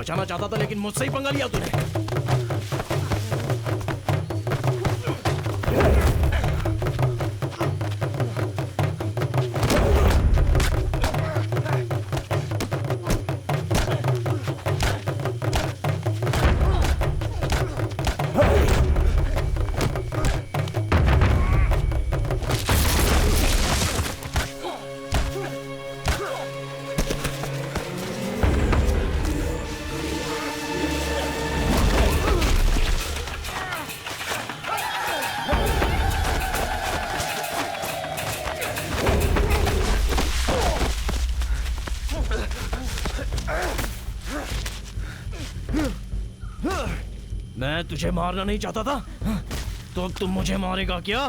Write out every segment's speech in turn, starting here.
बचाना चाहता था लेकिन मुझसे ही पंगा लिया तूने। मैं तुझे मारना नहीं चाहता था, तो तुम मुझे मारेगा क्या?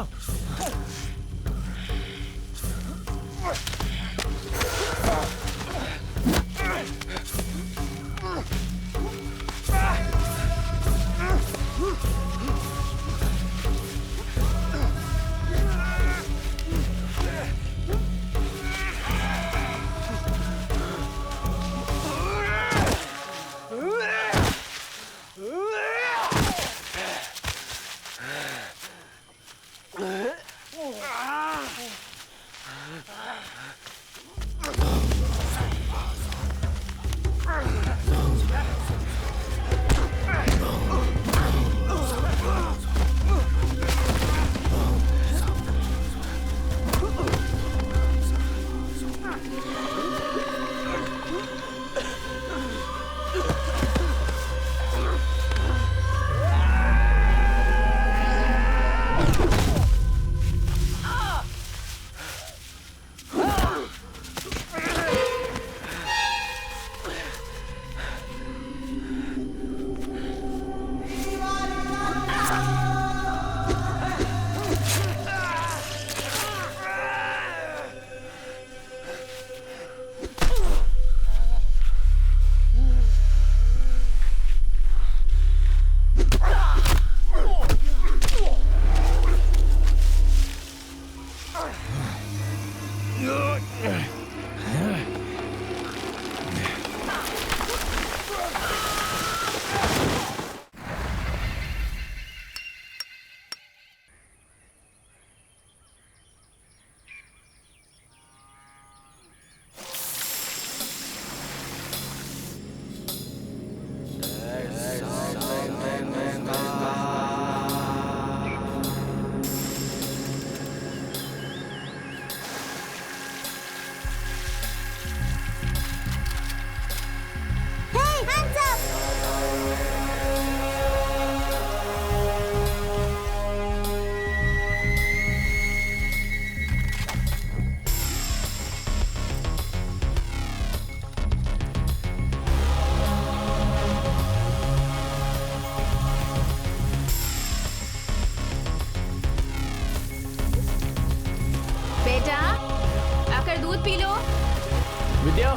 विद्या,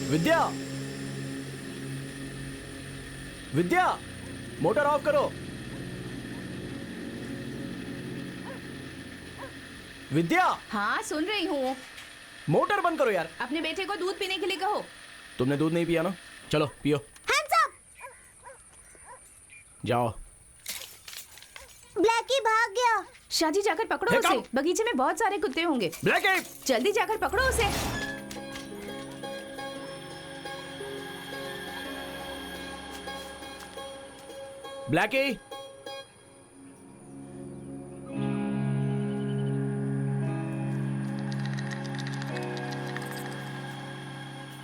विद्या, विद्या, मोटर ऑफ करो। विद्या। हाँ सुन रही हूँ। मोटर बंद करो यार। अपने बेटे को दूध पीने के लिए कहो। तुमने दूध नहीं पिया ना? चलो पियो। Hands up! जाओ। ब्लैकी भाग गया। शादी जाकर पकड़ो उसे। बगीचे में बहुत सारे कुत्ते होंगे। ब्लैकी! जल्दी जाकर पकड़ो उसे। Blackie!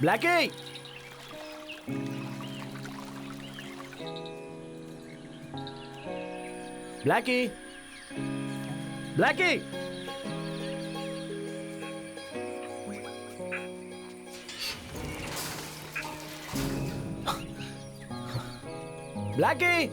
Blackie! Blackie! Blackie! Blackie!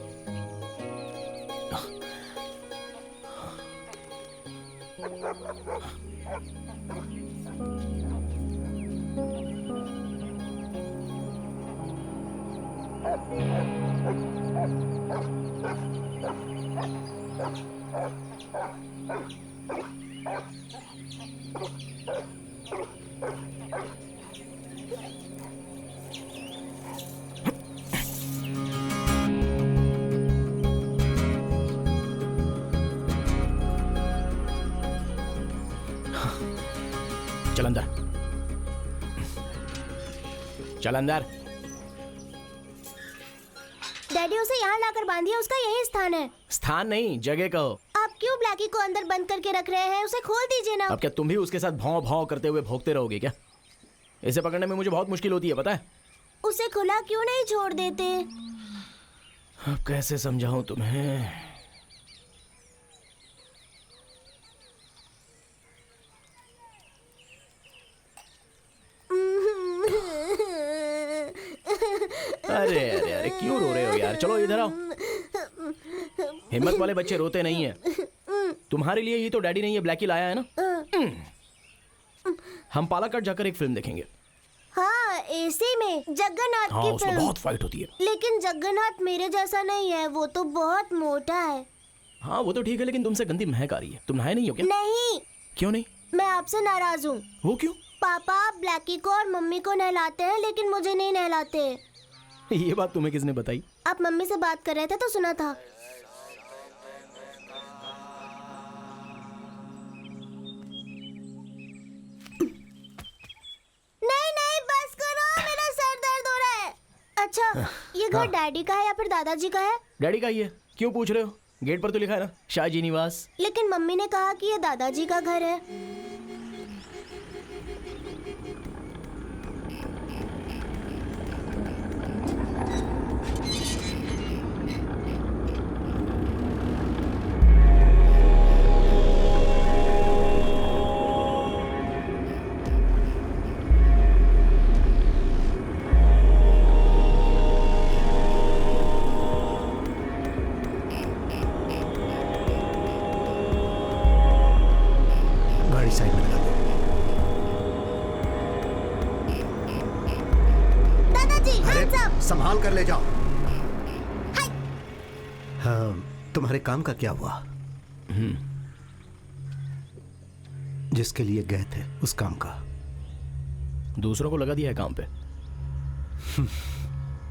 चल अंदर, चल अंदर। डैडी उसे यहाँ लाकर बांधिए, उसका यही स्थान है। स्थान नहीं, जगह कहो। आप क्यों ब्लैकी को अंदर बंद करके रख रहे हैं? उसे खोल दीजिए ना। अब क्या तुम भी उसके साथ भौं भौं करते हुए भौंकते रहोगे क्या? इसे पकड़ने में मुझे बहुत मुश्किल होती है, पता है? उसे खुला क्यों नहीं छोड़ देते? अब कैसे समझाऊं तुम्हें? अरे अरे अरे क्यों रो रहे हो यार? चलो इधर आओ। हिम्मत वाले बच्चे रोते नहीं हैं। तुम्हारे लिए ही तो डैडी ने ये ब्लैकी लाया है ना। हम पालाकट जाकर एक फिल्म देखेंगे। हाँ, एसी में जगन्नाथ हाँ, की उसमें फिल्म। बहुत फाइट होती है। लेकिन जगन्नाथ मेरे जैसा नहीं है, वो तो बहुत मोटा है। हाँ वो तो ठीक है, लेकिन तुमसे गंदी महक आ रही है। तुम नहाए नहीं हो क्या? नहीं, क्यों नहीं? मैं आपसे नाराज हूँ। वो क्यों? पापा ब्लैकी को और मम्मी को नहलाते हैं, लेकिन मुझे नहीं नहलाते। ये बात तुम्हें किसने बताई? आप मम्मी से बात कर रहे थे तो सुना था। नहीं नहीं, बस करो, मेरा सर दर्द हो रहा है। अच्छा, ये घर डैडी का है या फिर दादाजी का है? डैडी का ही है। क्यों पूछ रहे हो? गेट पर तो लिखा है ना, शाहजी निवास। लेकिन मम्मी ने कहा कि ये दादाजी का घर है। गाड़ी साइड में लगा दो। दादाजी, अरे hands up! संभाल कर ले जाओ। हाँ, तुम्हारे काम का क्या हुआ? जिसके लिए गए थे उस काम का? दूसरों को लगा दिया है काम पे।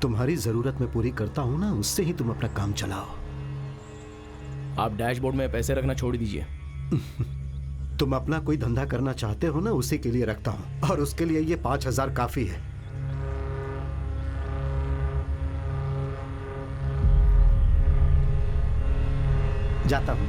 तुम्हारी जरूरत मैं पूरी करता हूं ना, उससे ही तुम अपना काम चलाओ। आप डैशबोर्ड में पैसे रखना छोड़ दीजिए। तुम अपना कोई धंधा करना चाहते हो ना, उसी के लिए रखता हूं, और उसके लिए ये 5,000 काफी है। जाता हूं।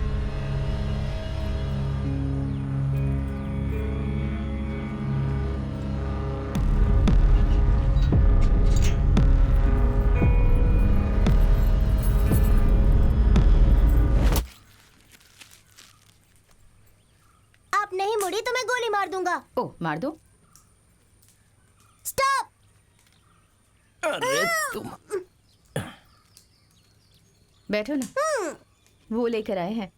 आप नहीं मुड़ी तो मैं गोली मार दूंगा। ओ, मार दो। स्टॉप! अरे तुम बैठो ना। वो लेकर आए हैं,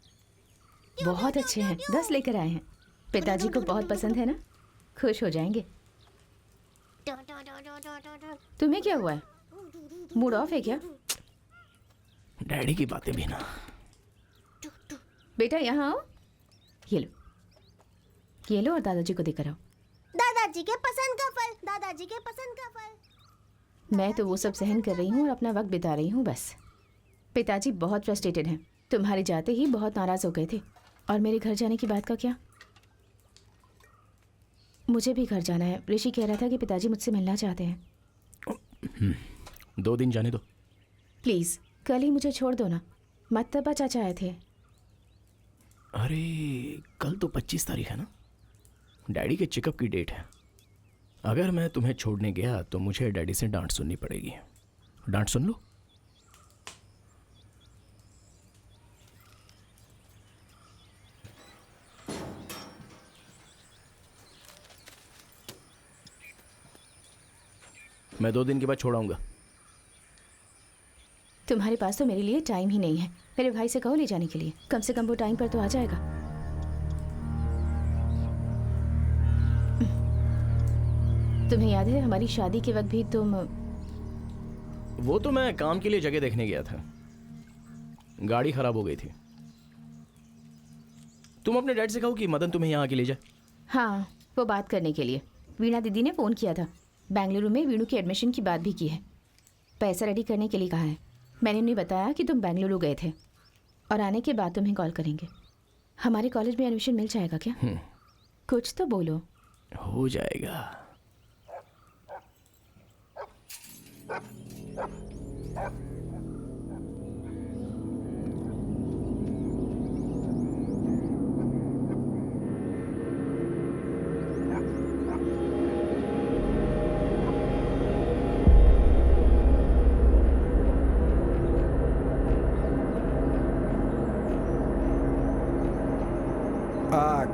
बहुत अच्छे हैं। 10 लेकर आए हैं। पिताजी को बहुत पसंद है ना, खुश हो जाएंगे। तुम्हें क्या हुआ है? मूड ऑफ है क्या? डैडी की बातें भी ना। बेटा यहाँ आओ। ये लो, ये लो और दादाजी को देकर आओ। दादाजी के पसंद का फल, दादाजी के पसंद का फल। मैं तो वो सब सहन कर रही हूँ और अपना वक्त बिता रही हूँ बस। पिताजी बहुत फ्रस्ट्रेटेड हैं। तुम्हारे जाते ही बहुत नाराज हो गए थे। और मेरे घर जाने की बात का क्या? मुझे भी घर जाना है। ऋषि कह रहा था कि पिताजी मुझसे मिलना चाहते हैं। 2 दिन जाने दो। प्लीज़ कल ही मुझे छोड़ दो ना। मत्तबा चाचा आए थे। अरे कल तो 25 तारीख है ना, डैडी के चेकअप की डेट है। अगर मैं तुम्हें छोड़ने गया तो मुझे डैडी से डांट सुननी पड़ेगी। डांट सुन लो। मैं 2 दिन के बाद छोड़ाऊंगा। तुम्हारे पास तो मेरे लिए टाइम ही नहीं है। मेरे भाई से कहो ले जाने के लिए, कम से कम वो टाइम पर तो आ जाएगा। तुम्हें याद है हमारी शादी के वक्त भी तुम? वो तो मैं काम के लिए जगह देखने गया था, गाड़ी खराब हो गई थी। तुम अपने डैड से कहो कि मदन तुम्हें यहाँ आके ले जाए। हाँ, वो बात करने के लिए। वीणा दीदी ने फ़ोन किया था। बेंगलुरु में वीणु की एडमिशन की बात भी की है। पैसा रेडी करने के लिए कहा है। मैंने उन्हें बताया कि तुम बेंगलुरु गए थे और आने के बाद तुम्हें कॉल करेंगे। हमारे कॉलेज में एडमिशन मिल जाएगा क्या? कुछ तो बोलो। हो जाएगा।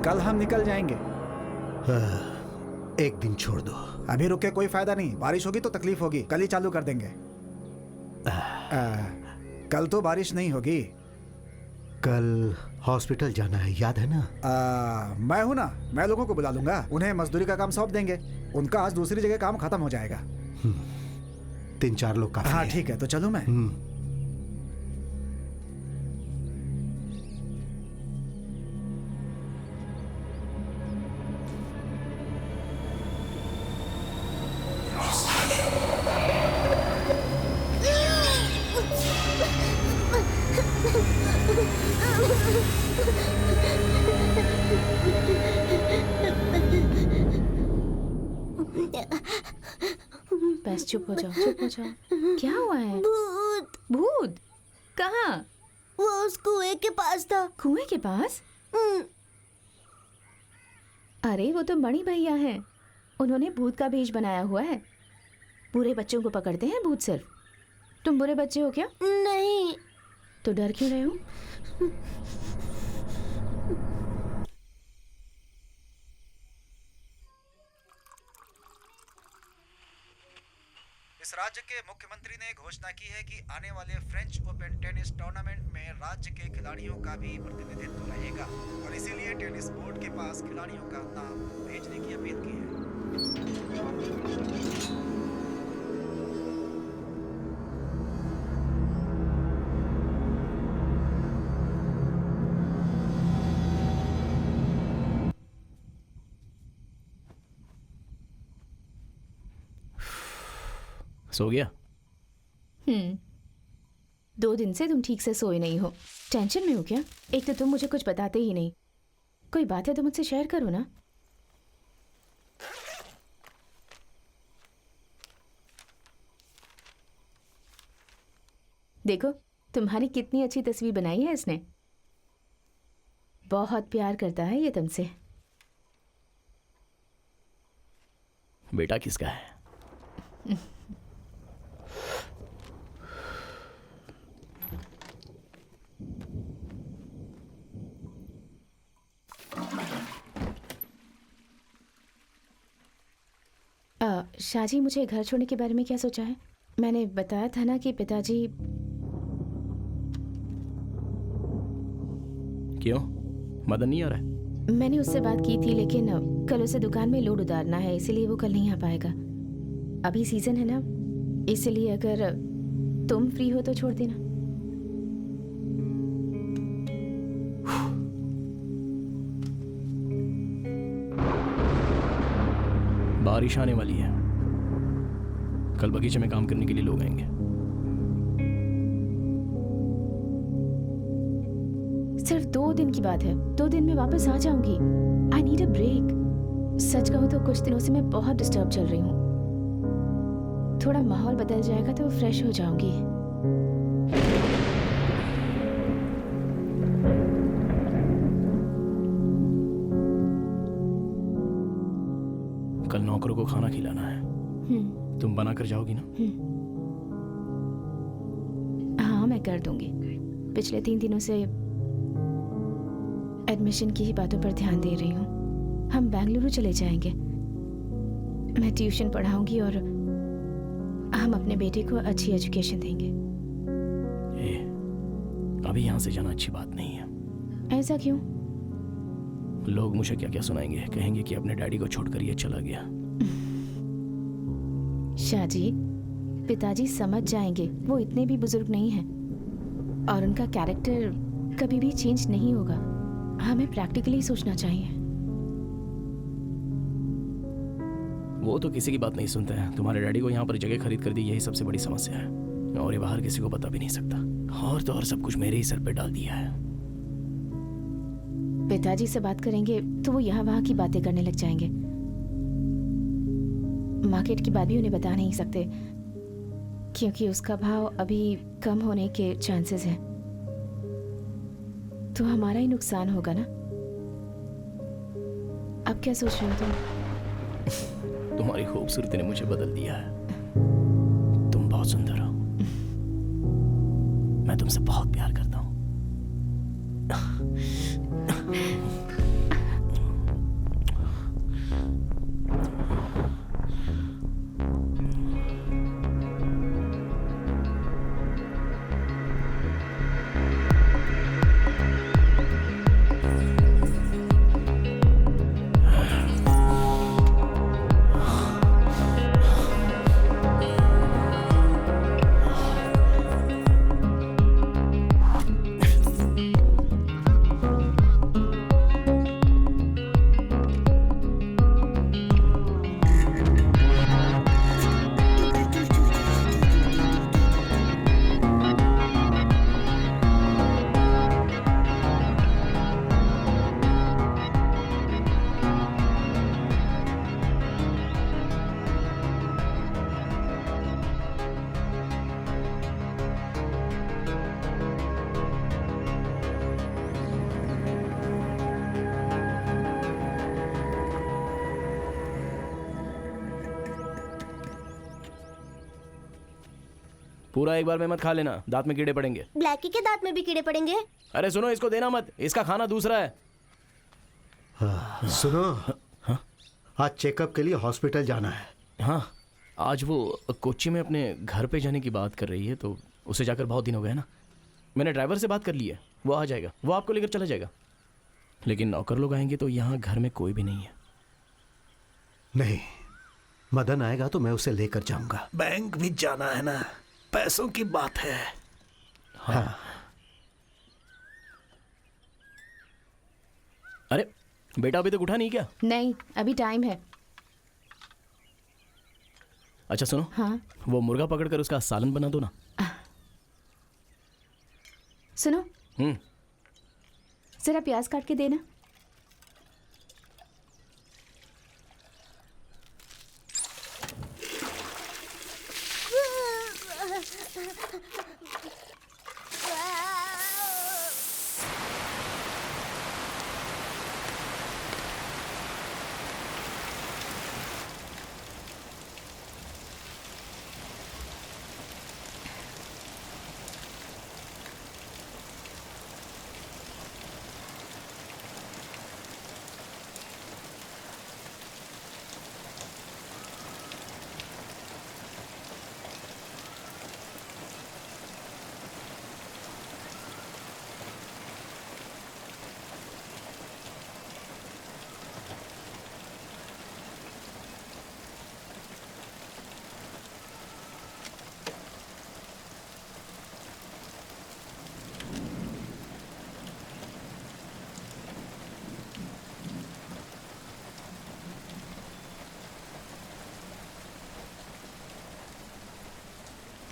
कल हम निकल जाएंगे। एक दिन छोड़ दो। अभी रुके कोई फायदा नहीं, बारिश होगी तो तकलीफ होगी। कल ही चालू कर देंगे। कल तो बारिश नहीं होगी। कल हॉस्पिटल जाना है, याद है ना? मैं हूं ना, मैं लोगों को बुला लूंगा, उन्हें मजदूरी का काम सौंप देंगे। उनका आज दूसरी जगह काम खत्म हो जाएगा। 3-4 लोग काफी हाँ है। ठीक है, तो चलो मैं। बस चुप हो जाओ, चुप हो जाओ। क्या हुआ है? भूत। भूत? कहाँ? वो उस कुएं के पास था। कुएं के पास? अरे वो तो मणि भैया हैं। उन्होंने भूत का भेष बनाया हुआ है। बुरे बच्चों को पकड़ते हैं भूत सिर्फ। तुम बुरे बच्चे हो क्या? नहीं। तो डर क्यों रहे हो? इस राज्य के मुख्यमंत्री ने घोषणा की है कि आने वाले फ्रेंच ओपन टेनिस टूर्नामेंट में राज्य के खिलाड़ियों का भी प्रतिनिधित्व रहेगा और इसीलिए टेनिस बोर्ड के पास खिलाड़ियों का नाम भेजने की अपील की है। सो गया? 2 दिन से तुम ठीक से सोए नहीं हो। टेंशन में हो क्या? एक तो तुम मुझे कुछ बताते ही नहीं। कोई बात है तो मुझसे शेयर करो ना। देखो तुम्हारी कितनी अच्छी तस्वीर बनाई है इसने। बहुत प्यार करता है ये तुमसे। बेटा किसका है? शाजी, मुझे घर छोड़ने के बारे में क्या सोचा है? मैंने बताया था ना कि पिताजी। क्यों, मदन नहीं आ रहा है? मैंने उससे बात की थी लेकिन कल उसे दुकान में लोड उतारना है, इसीलिए वो कल नहीं आ पाएगा। अभी सीजन है ना, इसलिए अगर तुम फ्री हो तो छोड़ देना। बारिश आने वाली है, कल बगीचे में काम करने के लिए लोग आएंगे। सिर्फ 2 दिन की बात है, 2 दिन में वापस आ जाऊंगी। I need a break. सच कहूं तो कुछ दिनों से मैं बहुत डिस्टर्ब चल रही हूँ। थोड़ा माहौल बदल जाएगा तो फ्रेश हो जाऊंगी। कल नौकरों को खाना खिलाना है। तुम बना कर जाओगी ना? हाँ मैं कर दूंगी। पिछले 3 दिनों से एडमिशन की ही बातों पर ध्यान दे रही हूँ। हम बेंगलुरु चले जाएंगे। मैं ट्यूशन पढ़ाऊंगी और हम अपने बेटे को अच्छी एजुकेशन देंगे। अभी यहाँ से जाना अच्छी बात नहीं है। ऐसा क्यों? लोग मुझे क्या क्या सुनाएंगे, कहेंगे कि अपने डैडी को छोड़कर ये चला गया। शाजी, पिताजी समझ जाएंगे, वो इतने भी बुजुर्ग नहीं हैं और उनका कैरेक्टर कभी भी चेंज नहीं होगा। हमें प्रैक्टिकली सोचना चाहिए। वो तो किसी की बात नहीं सुनते हैं। तुम्हारे डैडी को यहाँ पर जगह खरीद कर दी, यही सबसे बड़ी समस्या है और ये बाहर किसी को पता भी नहीं सकता। और तो और सब कुछ मेरे ही सर पे डाल दिया है। पिताजी से बात करेंगे तो वो यहाँ वहाँ की बातें करने लग जाएंगे। मार्केट की बात भी उन्हें बता नहीं सकते, क्योंकि उसका भाव अभी कम होने के चांसेस हैं। तो हमारा ही नुकसान होगा ना। अब क्या सोच रहे हो तुम? तुम्हारी खूबसूरती ने मुझे बदल दिया है। तुम बहुत सुंदर हो। मैं तुमसे बहुत प्यार करता हूँ। पूरा एक बार में मत खा लेना, दांत में कीड़े पड़ेंगे। ब्लैकी के दांत में भी कीड़े पड़ेंगे। अरे सुनो, इसको देना मत, इसका खाना दूसरा है। सुनो, आज चेकअप के लिए हॉस्पिटल जाना है। हाँ, आज वो कोच्चि में अपने घर पे जाने की बात कर रही है, तो उसे जाकर बहुत दिन हो गए ना। मैंने ड्राइवर से बात कर ली है, वो आ जाएगा, वो आपको लेकर चला जाएगा। लेकिन नौकर लोग आएंगे तो यहाँ घर में कोई भी नहीं है। नहीं, मदन आएगा तो मैं उसे लेकर जाऊंगा। बैंक भी जाना है ना, पैसों की बात है। हाँ। अरे बेटा, अभी तक उठा नहीं क्या? नहीं, अभी टाइम है। अच्छा सुनो, हाँ वो मुर्गा पकड़कर उसका सालन बना दो ना। सुनो, हम्म। जरा प्याज काट के देना।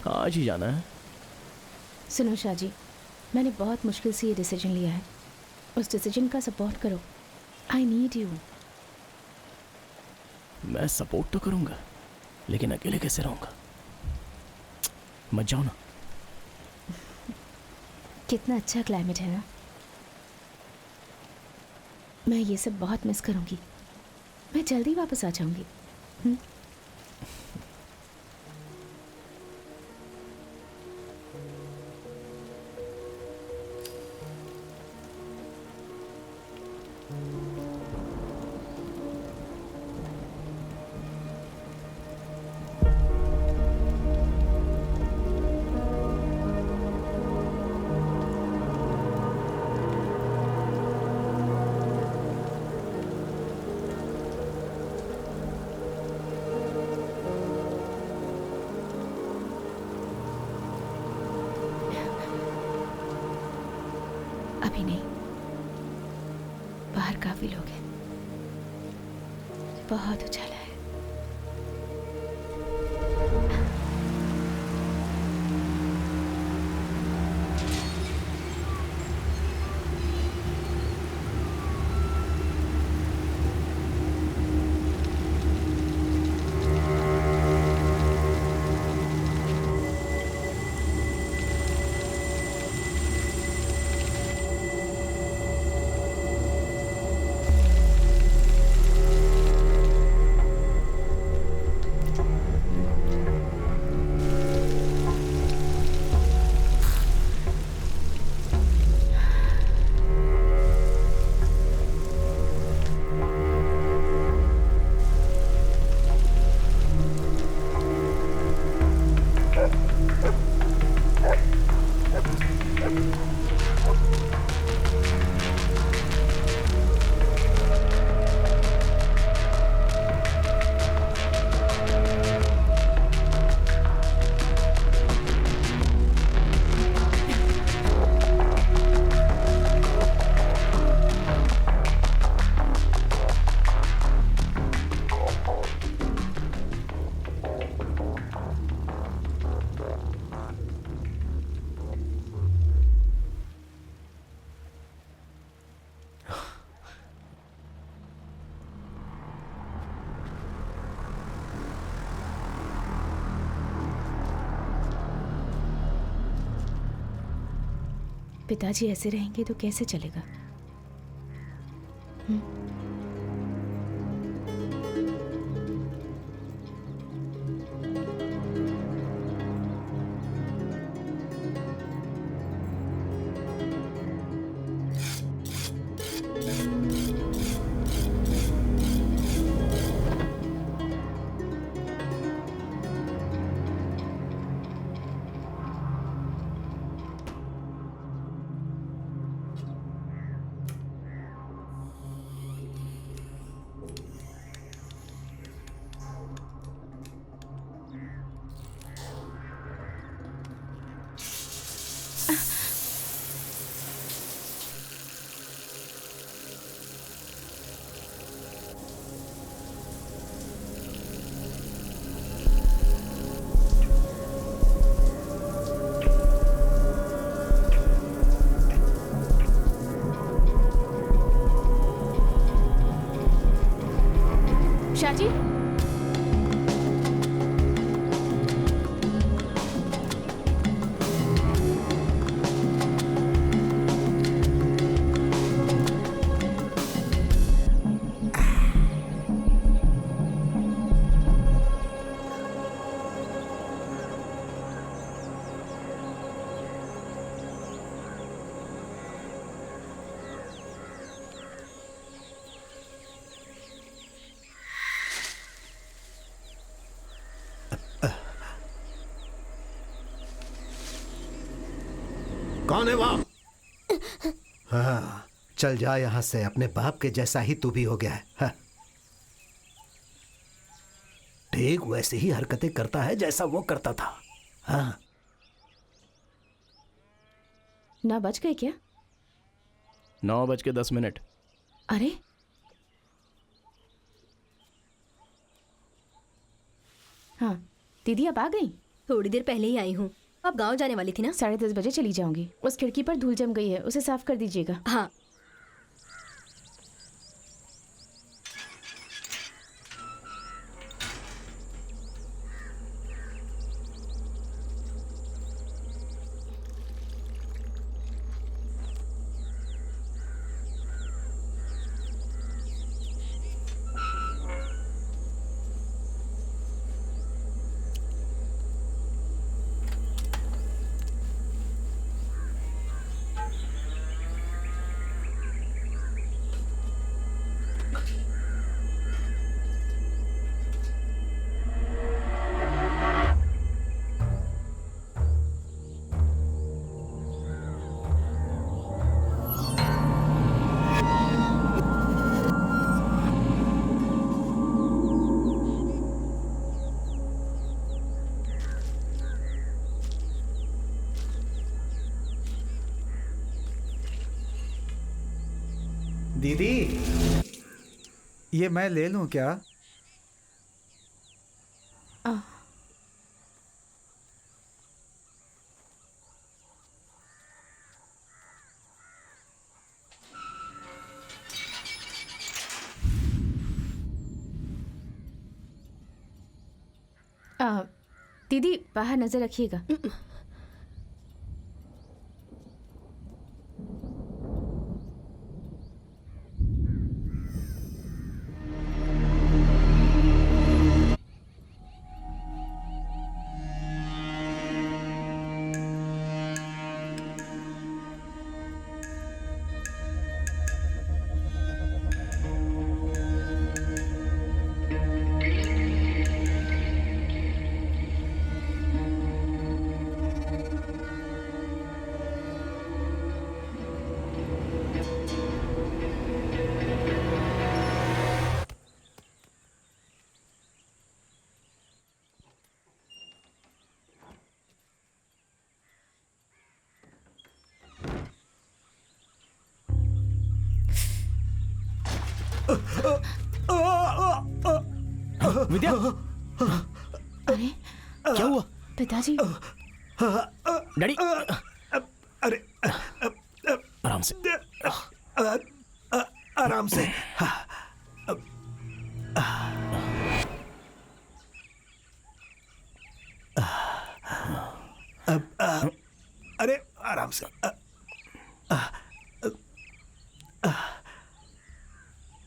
आज ही जाना है। सुनो शाहजी, मैंने बहुत मुश्किल से ये डिसीजन लिया है। उस डिसीजन का सपोर्ट करो। I need you. मैं सपोर्ट तो करूंगा, लेकिन अकेले कैसे रहूंगा? मत जाओ ना। कितना अच्छा क्लाइमेट है ना। मैं ये सब बहुत मिस करूंगी। मैं जल्दी वापस आ जाऊंगी। अभी नहीं, बाहर काफी लोग हैं, बहुत उजाला है। पिताजी ऐसे रहेंगे तो कैसे चलेगा? शाजी, कौन है वहां? हाँ, चल जा यहां से। अपने बाप के जैसा ही तू भी हो गया है। हाँ। ठीक वैसे ही हरकतें करता है जैसा वो करता था। हाँ। 9 बज गए क्या? 9:10। अरे, हाँ दीदी अब आ गई? थोड़ी देर पहले ही आई हूँ। आप गांव जाने वाली थी ना? 10:30 बजे चली जाऊंगी। उस खिड़की पर धूल जम गई है, उसे साफ कर दीजिएगा। हाँ। दीदी, ये मैं ले लूं क्या? आ, दीदी बाहर नजर रखिएगा। विद्या, अरे क्या हुआ? पिताजी, डैडी, अरे आराम से। आराम से। अरे आराम से।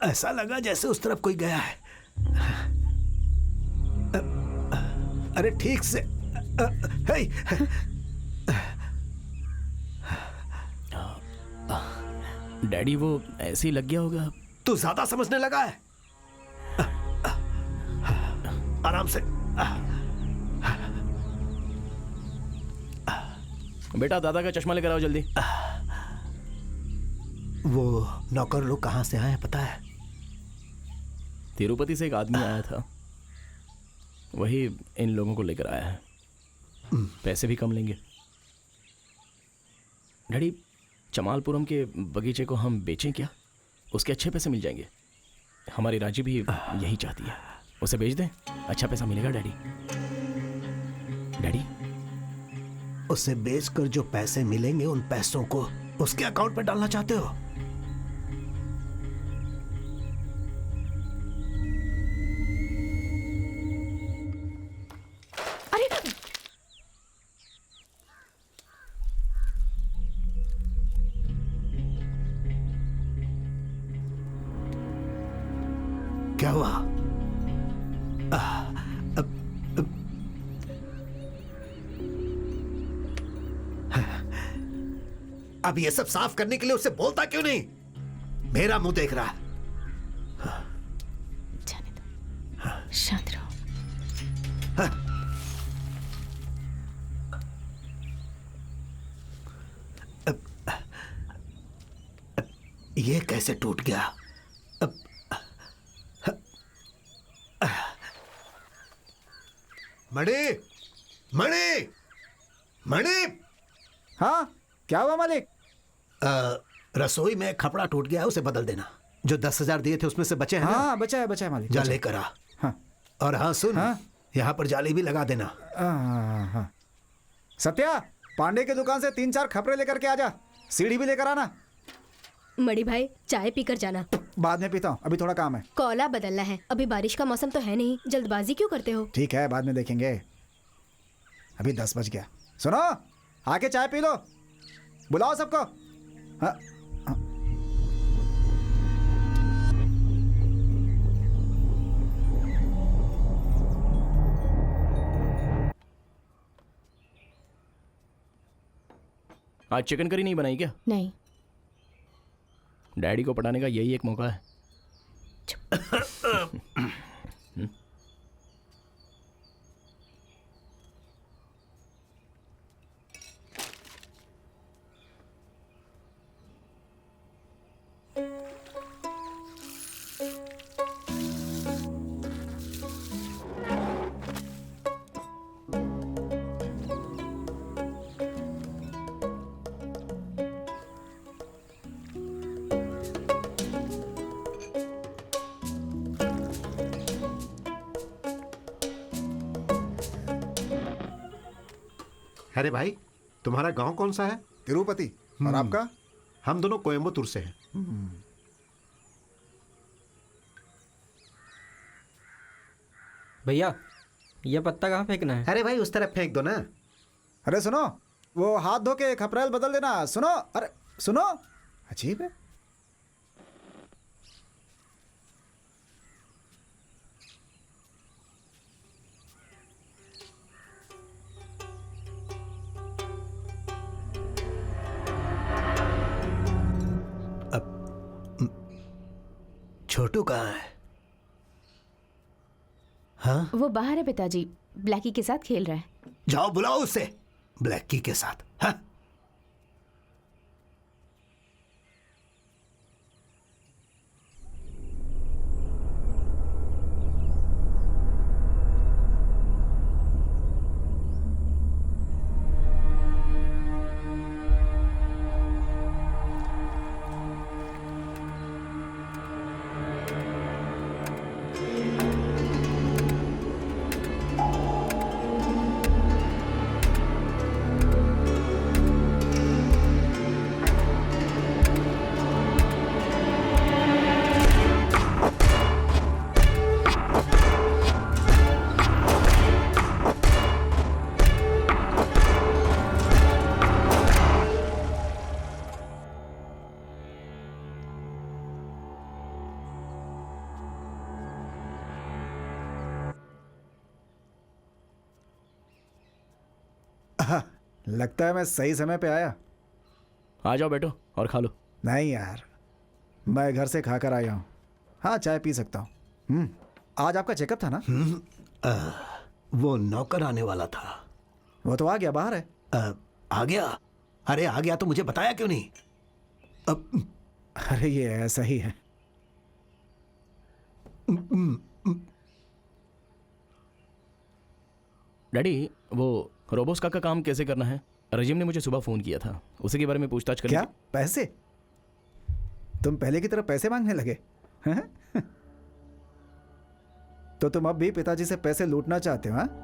ऐसा लगा जैसे उस तरफ कोई गया है। अरे ठीक से हे, डैडी वो ऐसे ही लग गया होगा। तू ज्यादा समझने लगा है। आराम से। बेटा दादा का चश्मा लेकर आओ जल्दी। वो नौकर लोग कहाँ से आए हैं पता है? तिरुपति से एक आदमी आया था, वही इन लोगों को लेकर आया है। पैसे भी कम लेंगे। डैडी चमालपुरम के बगीचे को हम बेचें क्या? उसके अच्छे पैसे मिल जाएंगे। हमारी राजी भी यही चाहती है। उसे बेच दें, अच्छा पैसा मिलेगा डैडी। डैडी उसे बेचकर जो पैसे मिलेंगे उन पैसों को उसके अकाउंट में डालना चाहते हो? अरे क्या हुआ? अब ये सब साफ करने के लिए उससे बोलता क्यों नहीं? मेरा मुंह देख रहा है। जाने दो, शांत रहो। ये कैसे टूट गया? मणि, मणि, मणि। हाँ क्या हुआ मालिक? रसोई में खपड़ा टूट गया है, उसे बदल देना। जो 10,000 दिए थे उसमें से बचे हैं ना? हाँ बचा है मालिक। जा बचा है। लेकर आ। हाँ और हाँ सुन, हाँ? यहाँ पर जाली भी लगा देना। हाँ। सत्या, पांडे की दुकान से 3-4 खपरे लेकर के आजा। सीढ़ी भी लेकर आना। मणि भाई चाय पीकर जाना। बाद में पीता हूँ, अभी थोड़ा काम है। कोला बदलना है, अभी बारिश का मौसम तो है नहीं, जल्दबाजी क्यों करते हो? ठीक है बाद में देखेंगे, अभी 10 बज गया। सुनो, आके चाय पी लो, बुलाओ सबको। हाँ आज चिकन करी नहीं बनाई क्या? नहीं। डैडी को पटाने का यही एक मौका है। अरे भाई, तुम्हारा गांव कौन सा है? तिरुपति। और आपका? हम दोनों कोयम्बतूर से हैं। भैया ये पत्ता कहाँ फेंकना है? अरे भाई उस तरफ फेंक दो ना। अरे सुनो, वो हाथ धो के खपरेल बदल देना। सुनो, अरे सुनो, अजीब है। छोटू कहाँ है? हाँ? वो बाहर है पिताजी, ब्लैकी के साथ खेल रहा है। जाओ बुलाओ उसे, ब्लैकी के साथ। हाँ? लगता है मैं सही समय पे आया। आ जाओ बैठो और खा लो। नहीं यार, मैं घर से खाकर आया हूँ। हाँ, चाय पी सकता हूँ। आज आपका चेकअप था ना? वो नौकर आने वाला था। वो तो आ गया, बाहर है। आ गया? अरे आ गया तो मुझे बताया क्यों नहीं? अरे ये ऐसा ही है। डैडी, वो रोबोस्का का काम कैसे करना है? रजीम ने मुझे सुबह फोन किया था, उसी के बारे में पूछताछ करनी क्या थी। पैसे? तुम पहले की तरह पैसे मांगने लगे हैं? तो तुम अब भी पिताजी से पैसे लूटना चाहते हो? हाँ,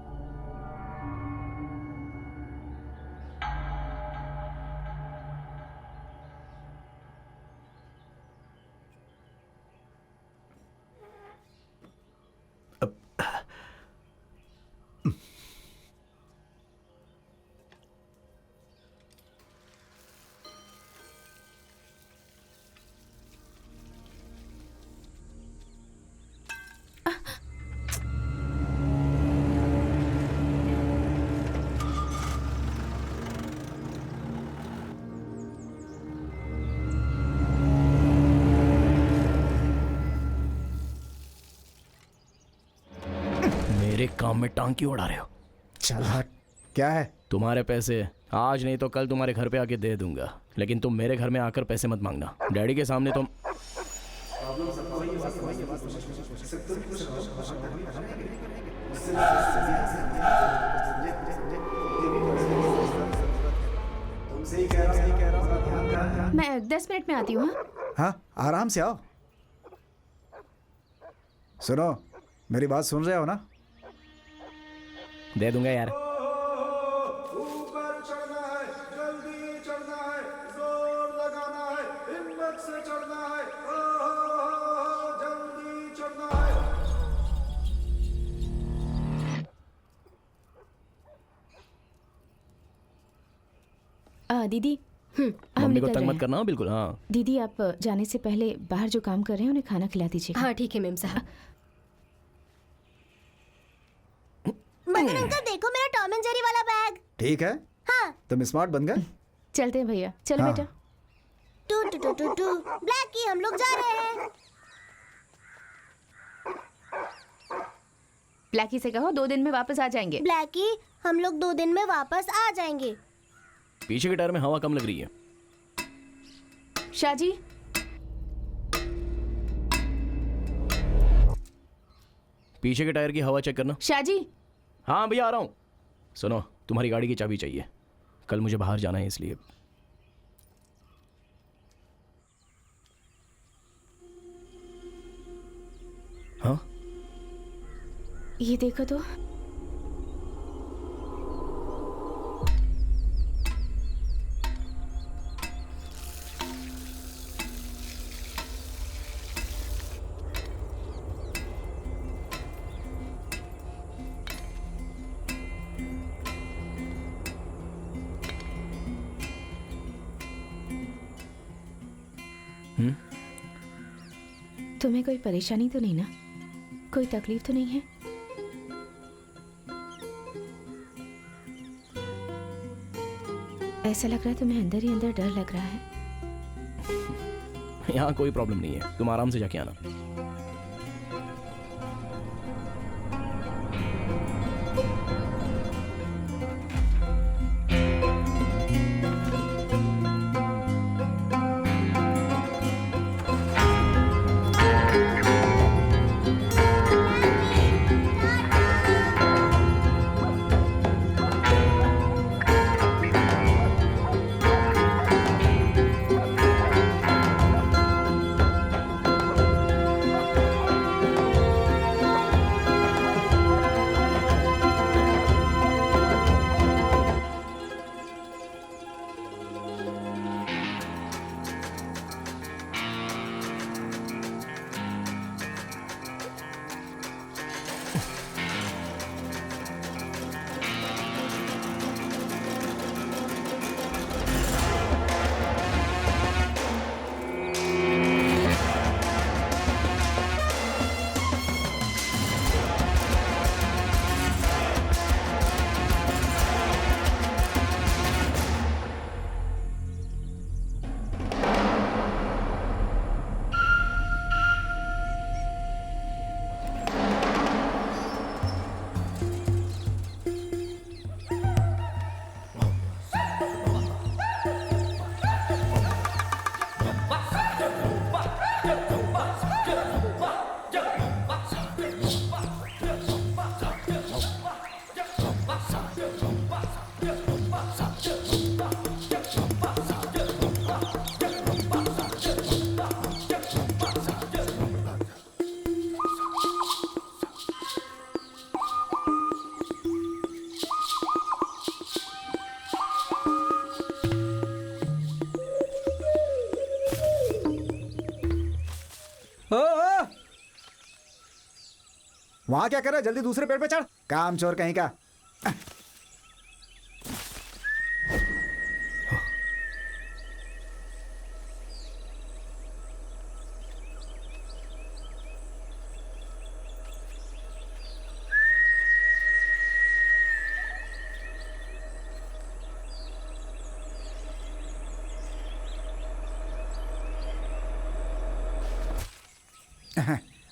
मेरे काम में टांग क्यों उड़ा रहे हो? चल हट। क्या है? तुम्हारे पैसे आज नहीं तो कल तुम्हारे घर पे आके दे दूंगा, लेकिन तुम मेरे घर में आकर पैसे मत मांगना। डैडी के सामने तुम मैं 10 मिनट में आती हूँ। हाँ? हाँ, आराम से आओ। सुनो, मेरी बात सुन रहे हो ना? दे दूंगा यार। ऊपर चढ़ना है, जल्दी चढ़ना है, जोर लगाना है, हिम्मत से चढ़ना है, जल्दी चढ़ना है। दीदी, हम मम्मी को निकल तंग रहे मत हैं। करना। बिल्कुल हाँ। दीदी, आप जाने से पहले बाहर जो काम कर रहे हैं उन्हें खाना खिला दीजिएगा। हाँ ठीक है मेम साहब। मदन अंकल देखो मेरा टॉम एंड जेरी वाला बैग। ठीक है, हाँ। तुम स्मार्ट बन गए। चलते हैं भैया, चलो हाँ। बेटा। टू टू टू टू टू ब्लैकी, हम लोग जा रहे हैं। ब्लैकी से कहो 2 दिन में वापस आ जाएंगे। ब्लैकी, हम लोग 2 दिन में वापस आ जाएंगे। पीछे के टायर में हवा कम लग रही है। शाहजी, पीछे के टायर की हवा चेक करना। शाहजी। हाँ भैया आ रहा हूँ। सुनो, तुम्हारी गाड़ी की चाबी चाहिए, कल मुझे बाहर जाना है इसलिए। हाँ, ये देखो तो। तुम्हें कोई परेशानी तो नहीं ना? कोई तकलीफ तो नहीं है? ऐसा लग रहा है तुम्हें अंदर ही अंदर डर लग रहा है। यहाँ कोई प्रॉब्लम नहीं है, तुम आराम से जाके आना। वहां क्या कर रहा है? जल्दी दूसरे पेड़ पे चढ़, काम चोर कहीं का।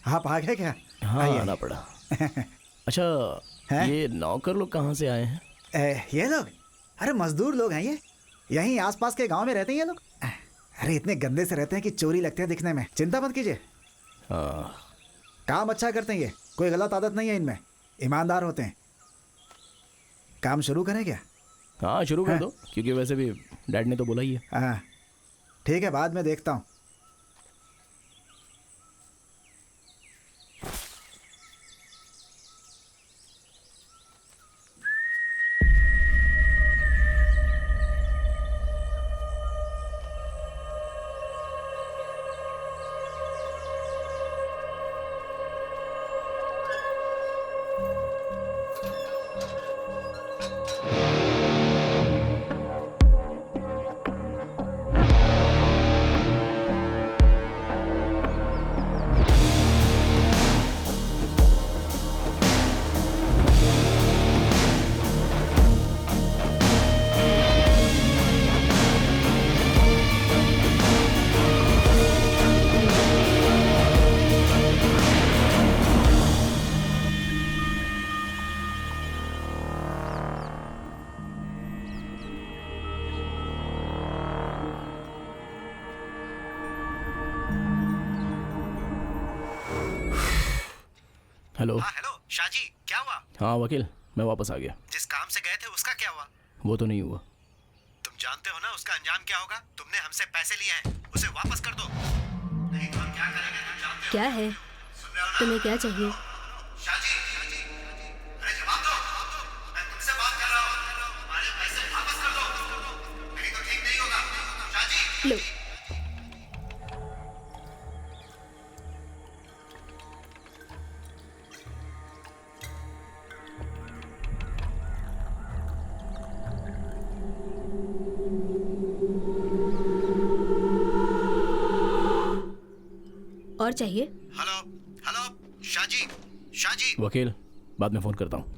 आप आ गए क्या? हाँ आइए, आना पड़ा। अच्छा, हैं? ये नौकर लोग कहाँ से आए हैं? ये लोग, अरे मजदूर लोग हैं ये, यहीं आसपास के गांव में रहते हैं ये लोग। अरे इतने गंदे से रहते हैं कि चोरी लगते हैं दिखने में। चिंता मत कीजिए, हाँ, काम अच्छा करते हैं ये, कोई गलत आदत नहीं है इनमें, ईमानदार होते हैं। काम शुरू करें क्या? हाँ शुरू कर दो, क्योंकि वैसे भी डैड ने तो बोला ही है। हाँ ठीक है, बाद में देखता हूँ। हेलो। हाँ हेलो शाहजी, क्या हुआ? हाँ वकील, मैं वापस आ गया। जिस काम से गए थे उसका क्या हुआ? वो तो नहीं हुआ। तुम जानते हो ना उसका अंजाम क्या होगा? तुमने हमसे पैसे लिए हैं, उसे वापस कर दो, नहीं तो हम क्या करेंगे तुम जानते हो। क्या है? सुन रहे हो ना? तुम्हें क्या चाहिए? शाहजी, अरे जवाब दो, मैं तुमसे बात कर रहा हूँ। हमारे पैसे वापस कर दो, नहीं तो ठीक नहीं होगा। शाहजी लो, और चाहिए? हेलो हेलो शाहजी, शाहजी वकील, बाद में फ़ोन करता हूँ।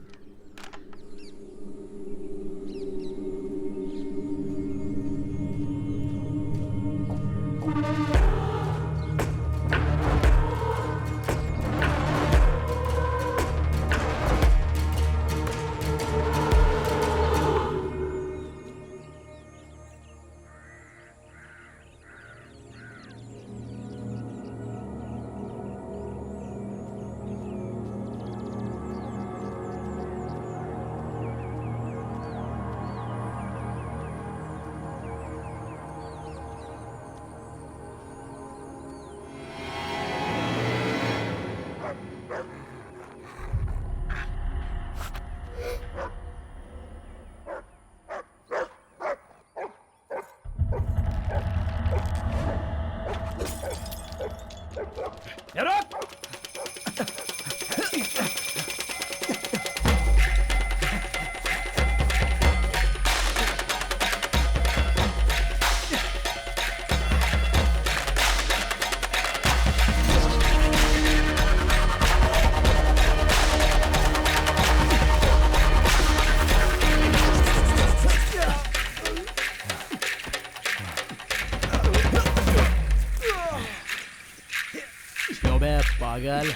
क्यों बे पागल?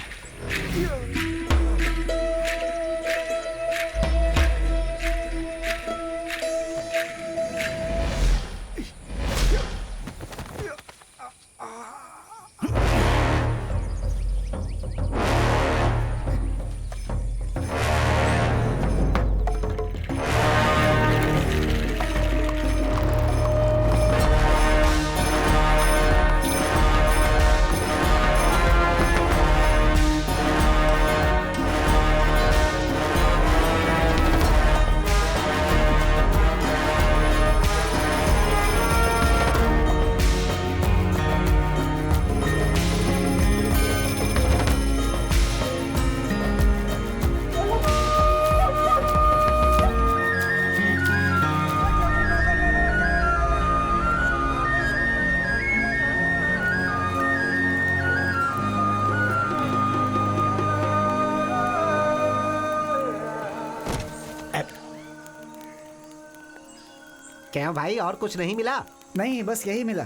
क्या भाई, और कुछ नहीं मिला? नहीं, बस यही मिला।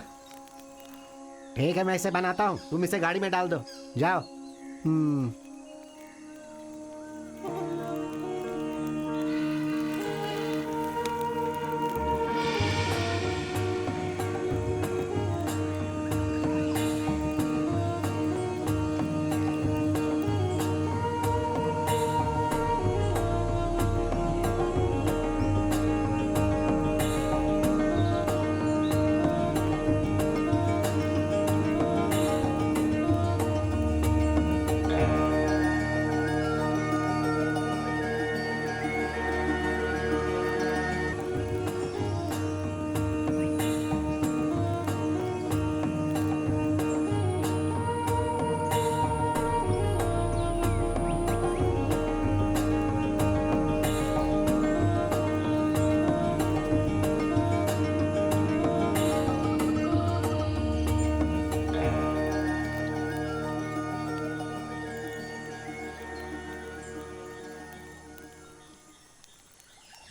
ठीक है, मैं इसे बनाता हूँ, तुम इसे गाड़ी में डाल दो, जाओ।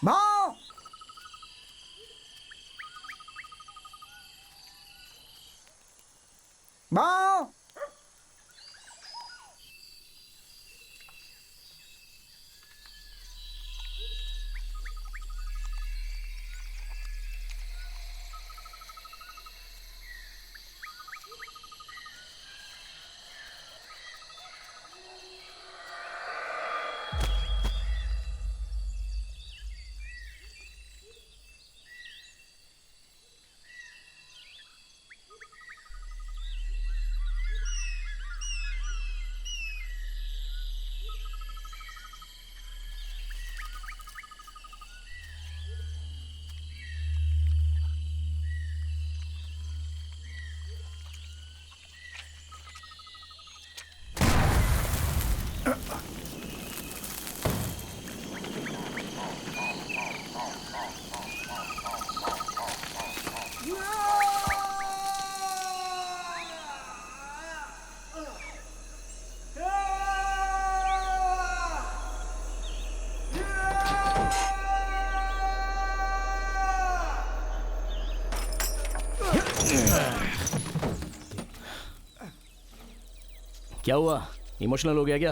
माँ, माँ, क्या हुआ, इमोशनल हो गया क्या?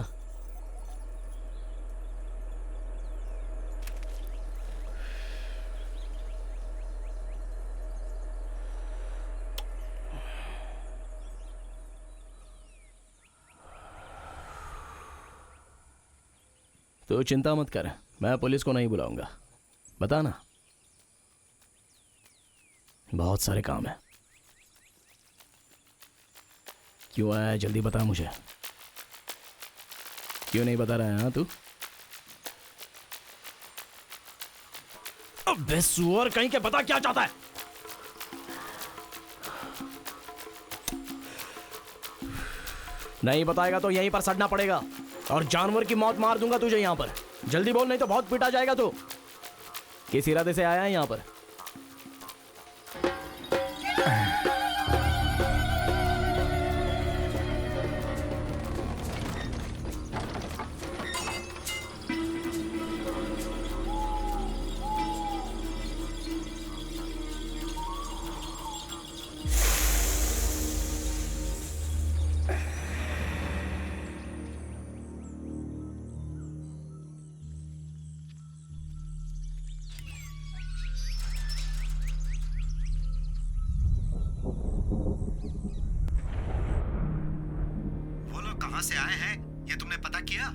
तो चिंता मत कर, मैं पुलिस को नहीं बुलाऊंगा। बता ना, बहुत सारे काम है। क्यों आया है, जल्दी बता मुझे। क्यों नहीं बता रहा है हाँ तू? अबे सुअर कहीं के, बता क्या चाहता है। नहीं बताएगा तो यहीं पर सड़ना पड़ेगा और जानवर की मौत मार दूंगा तुझे यहां पर। जल्दी बोल, नहीं तो बहुत पीटा जाएगा तू। किस इरादे से आया है यहां पर? कहां से आए हैं ये तुमने पता किया?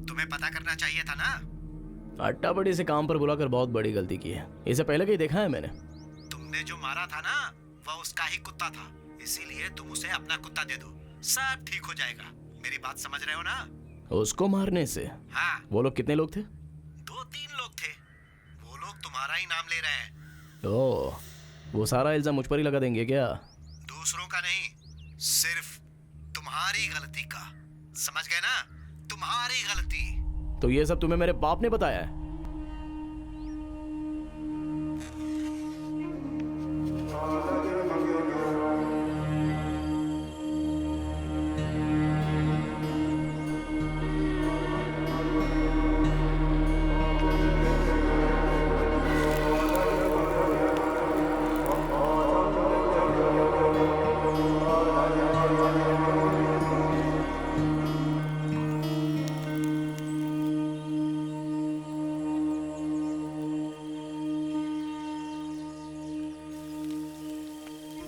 तुम्हें पता करना चाहिए था ना। अट्टा बड़ी से काम पर बुलाकर बहुत बड़ी गलती की है। इसे पहले कहीं देखा है मैंने। तुमने जो मारा था ना, वह उसका ही कुत्ता था, इसीलिए तुम उसे अपना कुत्ता दे दो, सब ठीक हो जाएगा। मेरी बात समझ रहे हो ना? उसको मारने से? हाँ। वो लोग कितने लोग थे? 2-3 लोग थे। वो लोग तुम्हारा ही नाम ले रहे हैं। ओह, वो सारा इल्जाम मुझ पर ही लगा देंगे क्या? दूसरों का नहीं, सिर्फ तुम्हारी गलती का। समझ गए ना? तुम्हारी गलती। तो ये सब तुम्हें मेरे बाप ने बताया है?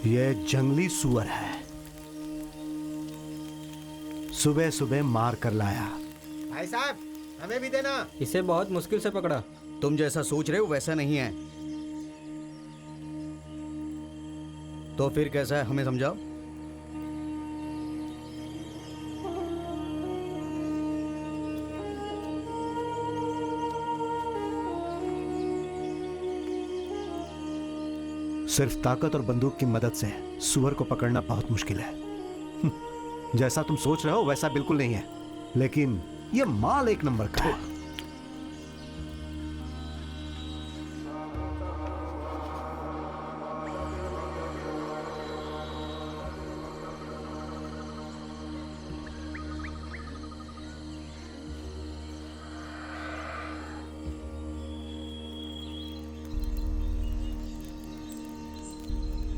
ये जंगली सुअर है, सुबह सुबह मार कर लाया। भाई साहब हमें भी देना। इसे बहुत मुश्किल से पकड़ा। तुम जैसा सोच रहे हो वैसा नहीं है। तो फिर कैसा है, हमें समझाओ। सिर्फ ताकत और बंदूक की मदद से सुअर को पकड़ना बहुत मुश्किल है। जैसा तुम सोच रहे हो वैसा बिल्कुल नहीं है, लेकिन ये माल एक नंबर का है।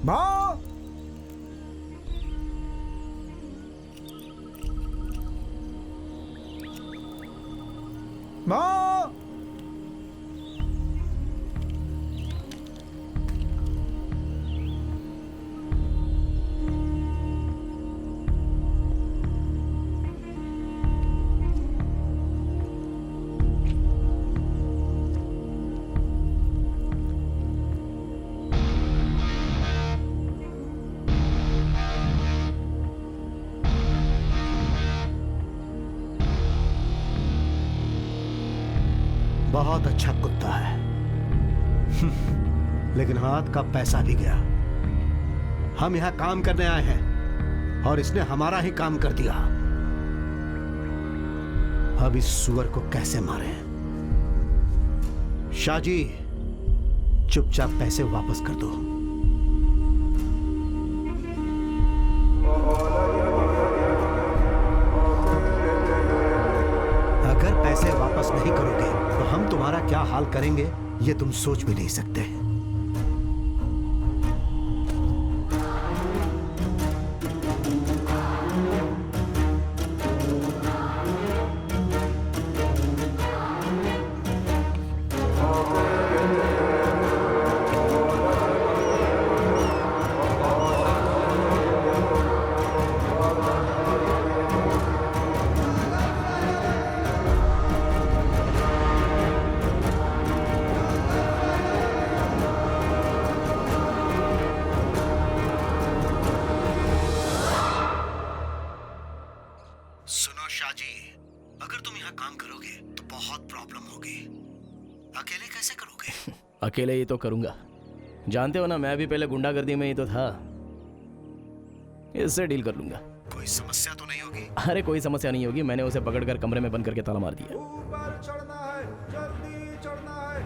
भाओ भाओ बहुत अच्छा कुत्ता है, लेकिन हाथ का पैसा भी गया। हम यहां काम करने आए हैं और इसने हमारा ही काम कर दिया। अब इस सुअर को कैसे मारें? शाहजी, चुपचाप पैसे वापस कर दो। अगर पैसे वापस नहीं करोगे तो हम तुम्हारा क्या हाल करेंगे ये तुम सोच भी नहीं सकते। सुनो शाहजी, अगर तुम यहाँ काम करोगे तो बहुत प्रॉब्लम होगी। अकेले कैसे करोगे? अकेले ही तो करूंगा। जानते हो ना, मैं भी पहले गुंडागर्दी में ही तो था। इससे डील कर लूंगा। कोई समस्या तो नहीं होगी? अरे कोई समस्या नहीं होगी। मैंने उसे पकड़कर कमरे में बंद करके ताला मार दिया। ऊपर चढ़ना है, जल्दी चढ़ना है।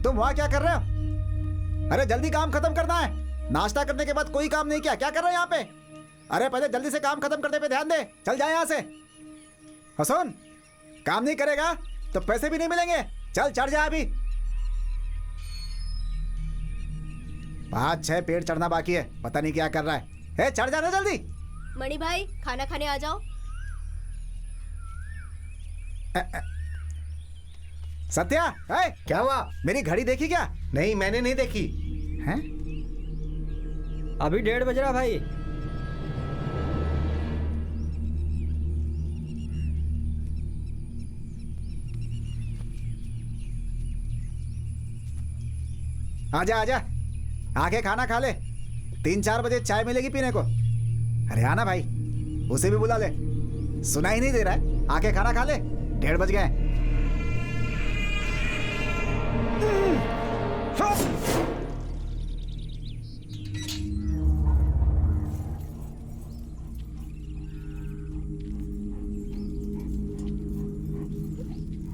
तुम वहां क्या कर रहे हो? अरे जल्दी काम खत्म करना है। नाश्ता करने के बाद कोई काम नहीं किया, क्या कर रहे हो यहाँ पे? अरे पहले जल्दी से काम खत्म करने पे ध्यान दे। चल जाए यहाँ से। हसन, काम नहीं करेगा तो पैसे भी नहीं मिलेंगे। चल चढ़ जा अभी। 5-6 पेड़ चढ़ना बाकी है, पता नहीं क्या कर रहा है। चढ़ जाना जल्दी। मणि भाई खाना खाने आ जाओ। सत्या, क्या हुआ? मेरी घड़ी देखी क्या? नहीं, मैंने नहीं देखी। हैं? अभी 1:30 बज रहा भाई। आजा आजा, आके खाना खा ले। 3-4 बजे चाय मिलेगी पीने को। अरे आना भाई, उसे भी बुला ले। सुना ही नहीं दे रहा है, आके खाना खा ले। 1:30 बज गए।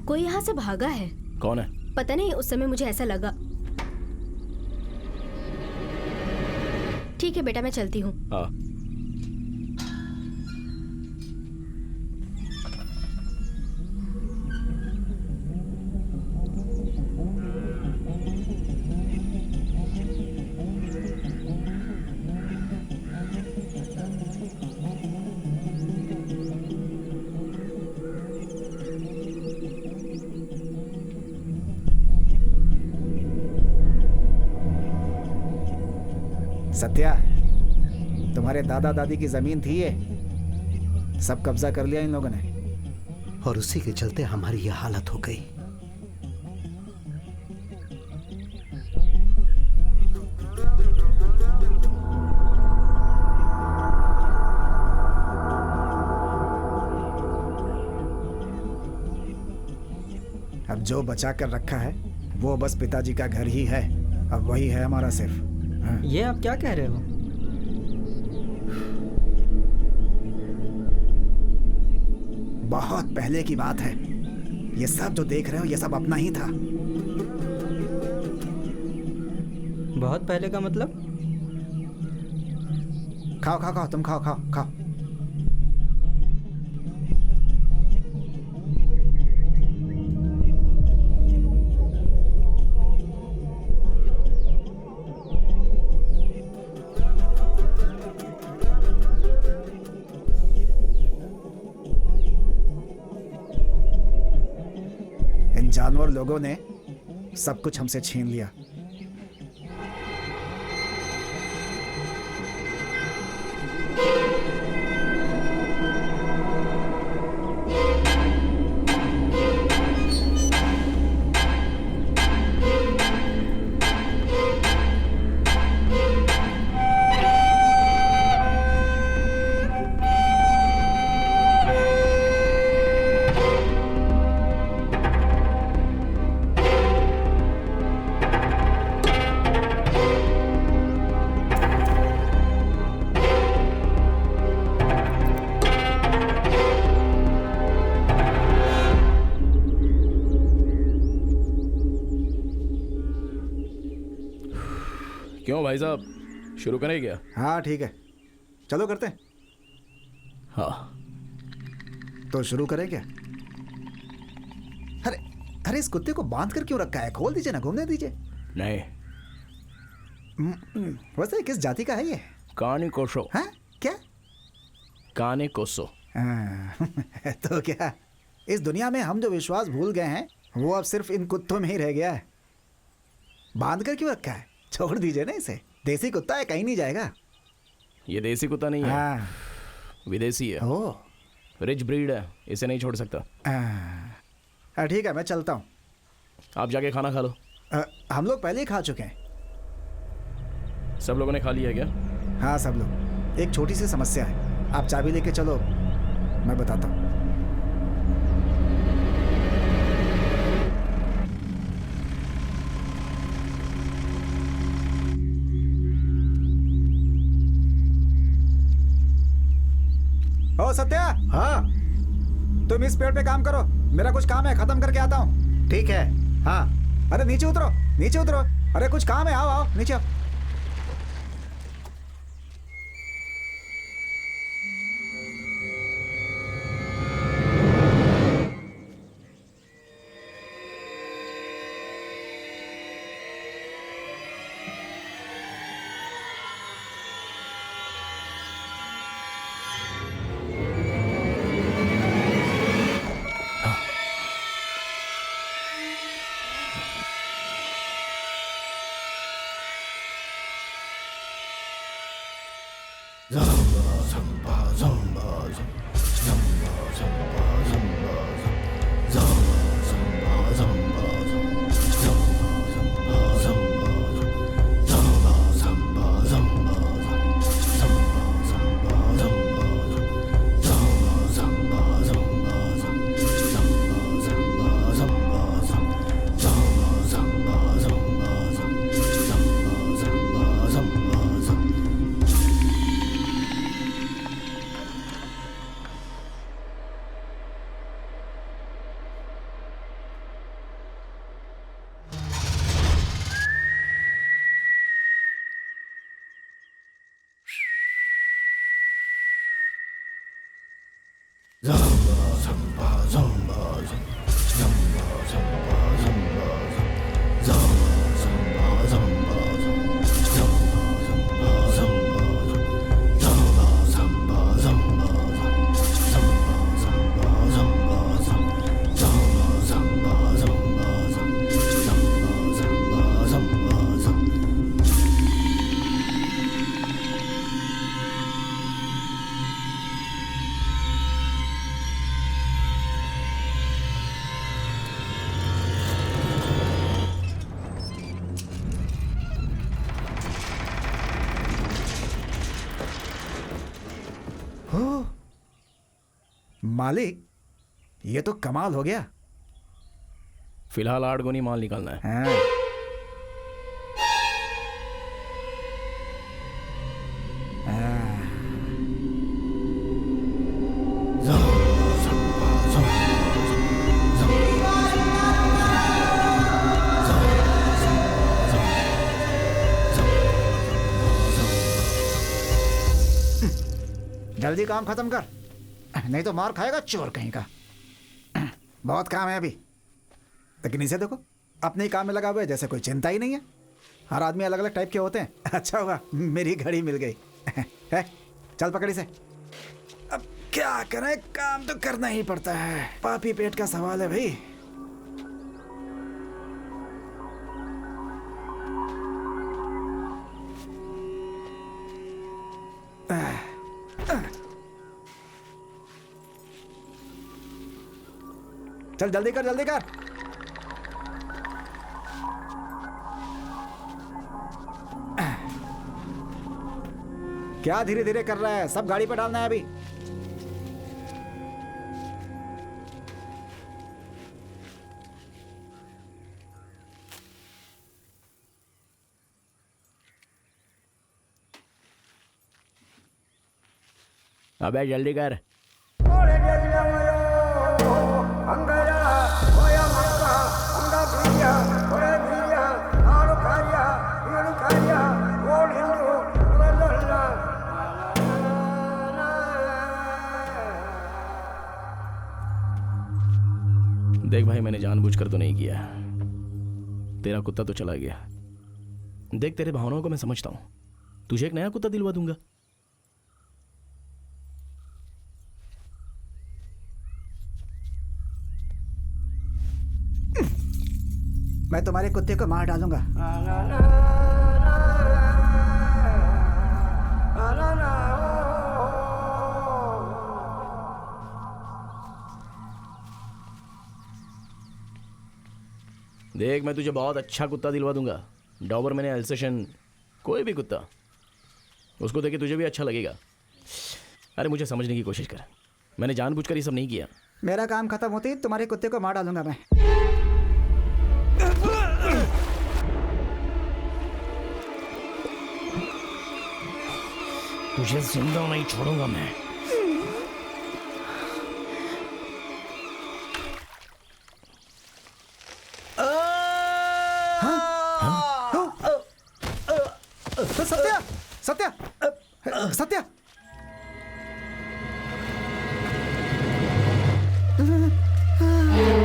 कोई यहाँ से भागा है। कौन है? पता नहीं, उस समय मुझे ऐसा लगा। ठीक है बेटा, मैं चलती हूँ। हाँ। सत्या, तुम्हारे दादा दादी की जमीन थी ये, सब कब्जा कर लिया इन लोगों ने। और उसी के चलते हमारी यह हालत हो गई। अब जो बचा कर रखा है वो बस पिताजी का घर ही है। अब वही है हमारा सिर्फ। हाँ। ये आप क्या कह रहे हो? बहुत पहले की बात है। ये सब जो देख रहे हो ये सब अपना ही था। बहुत पहले का मतलब? खाओ खाओ खाओ, तुम खाओ खाओ खाओ। इन जानवर लोगों ने सब कुछ हमसे छीन लिया। क्यों भाई साहब, शुरू करें क्या? हाँ ठीक है, चलो करते हैं। हाँ तो शुरू करें क्या? अरे अरे, इस कुत्ते को बांध कर क्यों रखा है? खोल दीजिए ना, घूमने दीजिए। नहीं, वैसे किस जाति का है ये? कानी कोसो। हाँ क्या? काने कोसो। तो क्या इस दुनिया में हम जो विश्वास भूल गए हैं वो अब सिर्फ इन कुत्तों में ही रह गया है। बांध कर क्यों रखा है? छोड़ दीजिए ना इसे। देसी कुत्ता है, कहीं नहीं जाएगा। ये देसी कुत्ता नहीं है, हाँ। विदेशी है। ओह, रिच ब्रीड है, इसे नहीं छोड़ सकता। ठीक है, मैं चलता हूँ। आप जाके खाना खा लो। हम लोग पहले ही खा चुके हैं। सब लोगों ने खा लिया क्या? हाँ सब लोग। एक छोटी सी समस्या है, आप चाबी लेके चलो, मैं बताता हूँ। ओ सत्या। हाँ तुम इस पेड़ पे काम करो, मेरा कुछ काम है, खत्म करके आता हूँ। ठीक है। हाँ अरे नीचे उतरो, नीचे उतरो। अरे कुछ काम है, आओ आओ नीचे आओ। मालिक, ये तो कमाल हो गया। फिलहाल 8 गुनी माल निकालना है। हाँ। जल्दी काम खत्म कर, नहीं तो मार खाएगा चोर कहीं का। बहुत काम है अभी, लेकिन इसे देखो, अपने ही काम में लगा हुआ है जैसे कोई चिंता ही नहीं है। हर आदमी अलग अलग टाइप के होते हैं। अच्छा हुआ मेरी घड़ी मिल गई। है, चल पकड़ी से। अब क्या करें, काम तो करना ही पड़ता है, पापी पेट का सवाल है भाई। चल जल्दी कर, जल्दी कर। क्या धीरे धीरे कर रहा है, सब गाड़ी पे डालना है अभी। अबे जल्दी कर। देख भाई, मैंने जानबूझकर तो नहीं किया, तेरा कुत्ता तो चला गया। देख, तेरे भावनाओं को मैं समझता हूं, तुझे एक नया कुत्ता दिलवा दूंगा। मैं तुम्हारे कुत्ते को मार डालूंगा। देख, मैं तुझे बहुत अच्छा कुत्ता दिलवा दूंगा। डॉबरमैन, एल्सेशन, कोई भी कुत्ता, उसको देख के तुझे भी अच्छा लगेगा। अरे मुझे समझने की कोशिश कर, मैंने जानबूझकर ये सब नहीं किया। मेरा काम खत्म होते ही तुम्हारे कुत्ते को मार डालूंगा मैं। तुझे जिंदा नहीं छोड़ूंगा मैं। सत्या, सत्या, सत्या,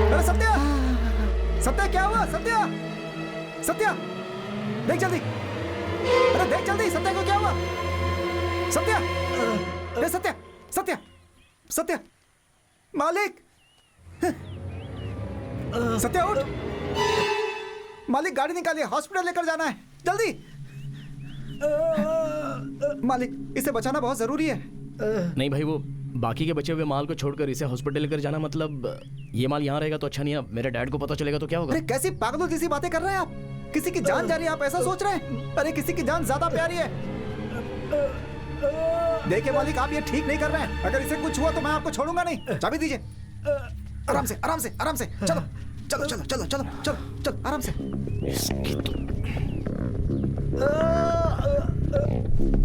अरे सत्या, सत्या क्या हुआ? सत्या, सत्या, देख जल्दी, अरे देख जल्दी, सत्या को क्या हुआ? सत्या, अरे सत्या, सत्या, सत्या, मालिक, सत्या उठ, मालिक गाड़ी निकालिए, हॉस्पिटल लेकर जाना है, जल्दी। मालिक, इसे बचाना बहुत जरूरी है। नहीं भाई, वो बाकी के बचे हुए माल को छोड़कर इसे हॉस्पिटल लेकर जाना, मतलब ये माल यहाँ रहेगा तो अच्छा नहीं है। मेरे डैड को पता चलेगा तो क्या होगा? अरे कैसी पागलों जैसी बातें कर रहे हैं आप? किसी की जान जा रही है, आप ऐसा सोच रहे हैं? अरे किसी की जान ज्यादा प्यारी है। देखिए मालिक, आप ये ठीक नहीं कर रहे हैं। अगर इसे कुछ हुआ तो मैं आपको छोड़ूंगा नहीं। चाबी दीजिए। आराम से, आराम से, आराम से, चलो चलो चलो चलो चलो चलो चलो, आराम से।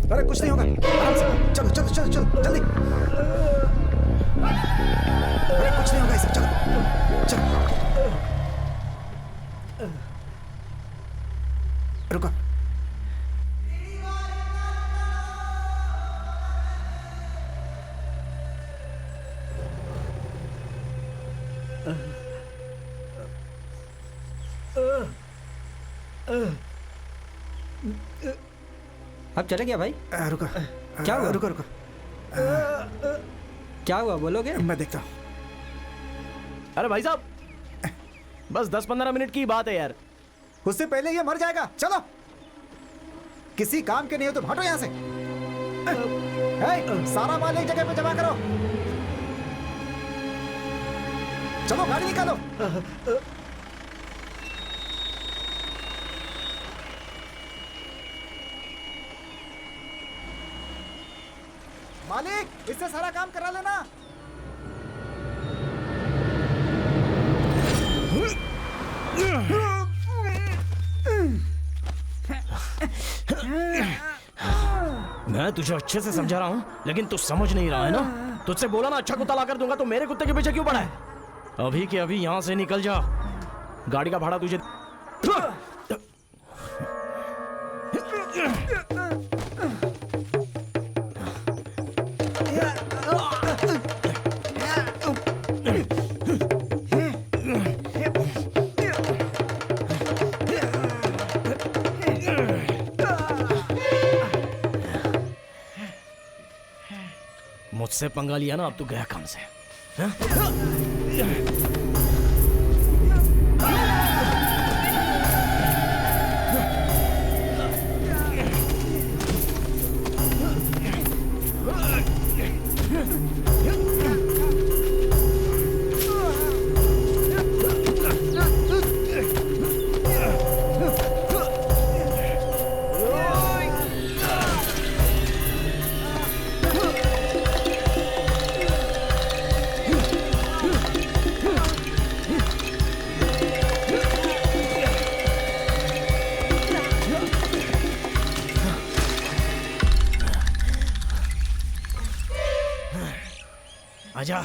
अरे कुछ नहीं होगा, आराम से, चलो चलो चलो चलो जल्दी। अरे कुछ नहीं होगा इसे, चलो चलो। रुको, अब चले गया भाई? रुको। क्या हुआ? रुको रुको, क्या हुआ बोलोगे? मैं देखता हूँ। अरे भाई साहब, बस 10-15 मिनट की बात है यार। उससे पहले ये मर जाएगा। चलो, किसी काम के नहीं हो तो हटो यहाँ से। सारा माल एक जगह पे जमा करो। चलो गाड़ी निकालो। मालिक, इससे सारा काम करा लेना। मैं तुझे अच्छे से समझा रहा हूँ, लेकिन तू समझ नहीं रहा है ना। तुझसे बोला ना अच्छा कुत्ता ला कर दूंगा, तो मेरे कुत्ते के पीछे क्यों पड़ा है? अभी के अभी यहाँ से निकल जा। गाड़ी का भाड़ा तुझे। मुझसे पंगा लिया ना, अब तू गया काम से। आजा।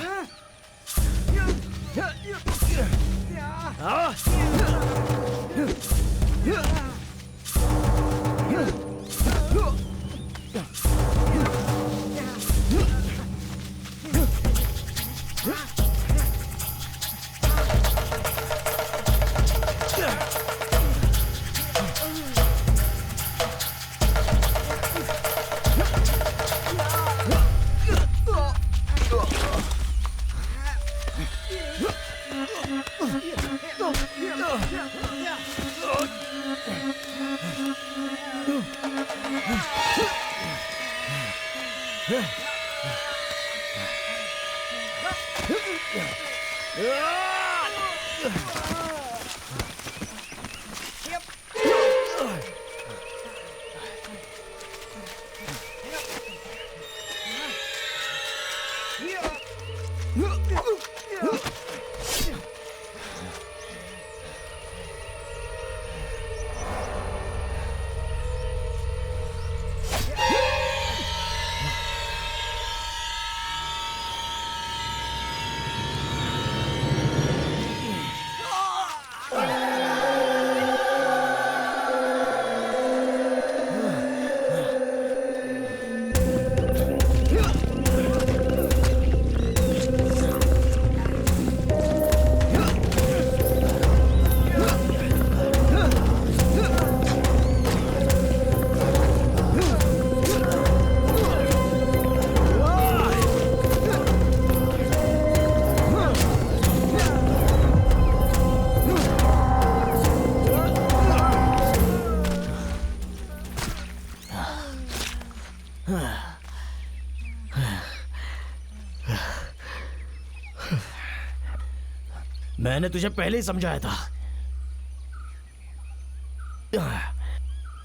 मैंने तुझे पहले ही समझाया था।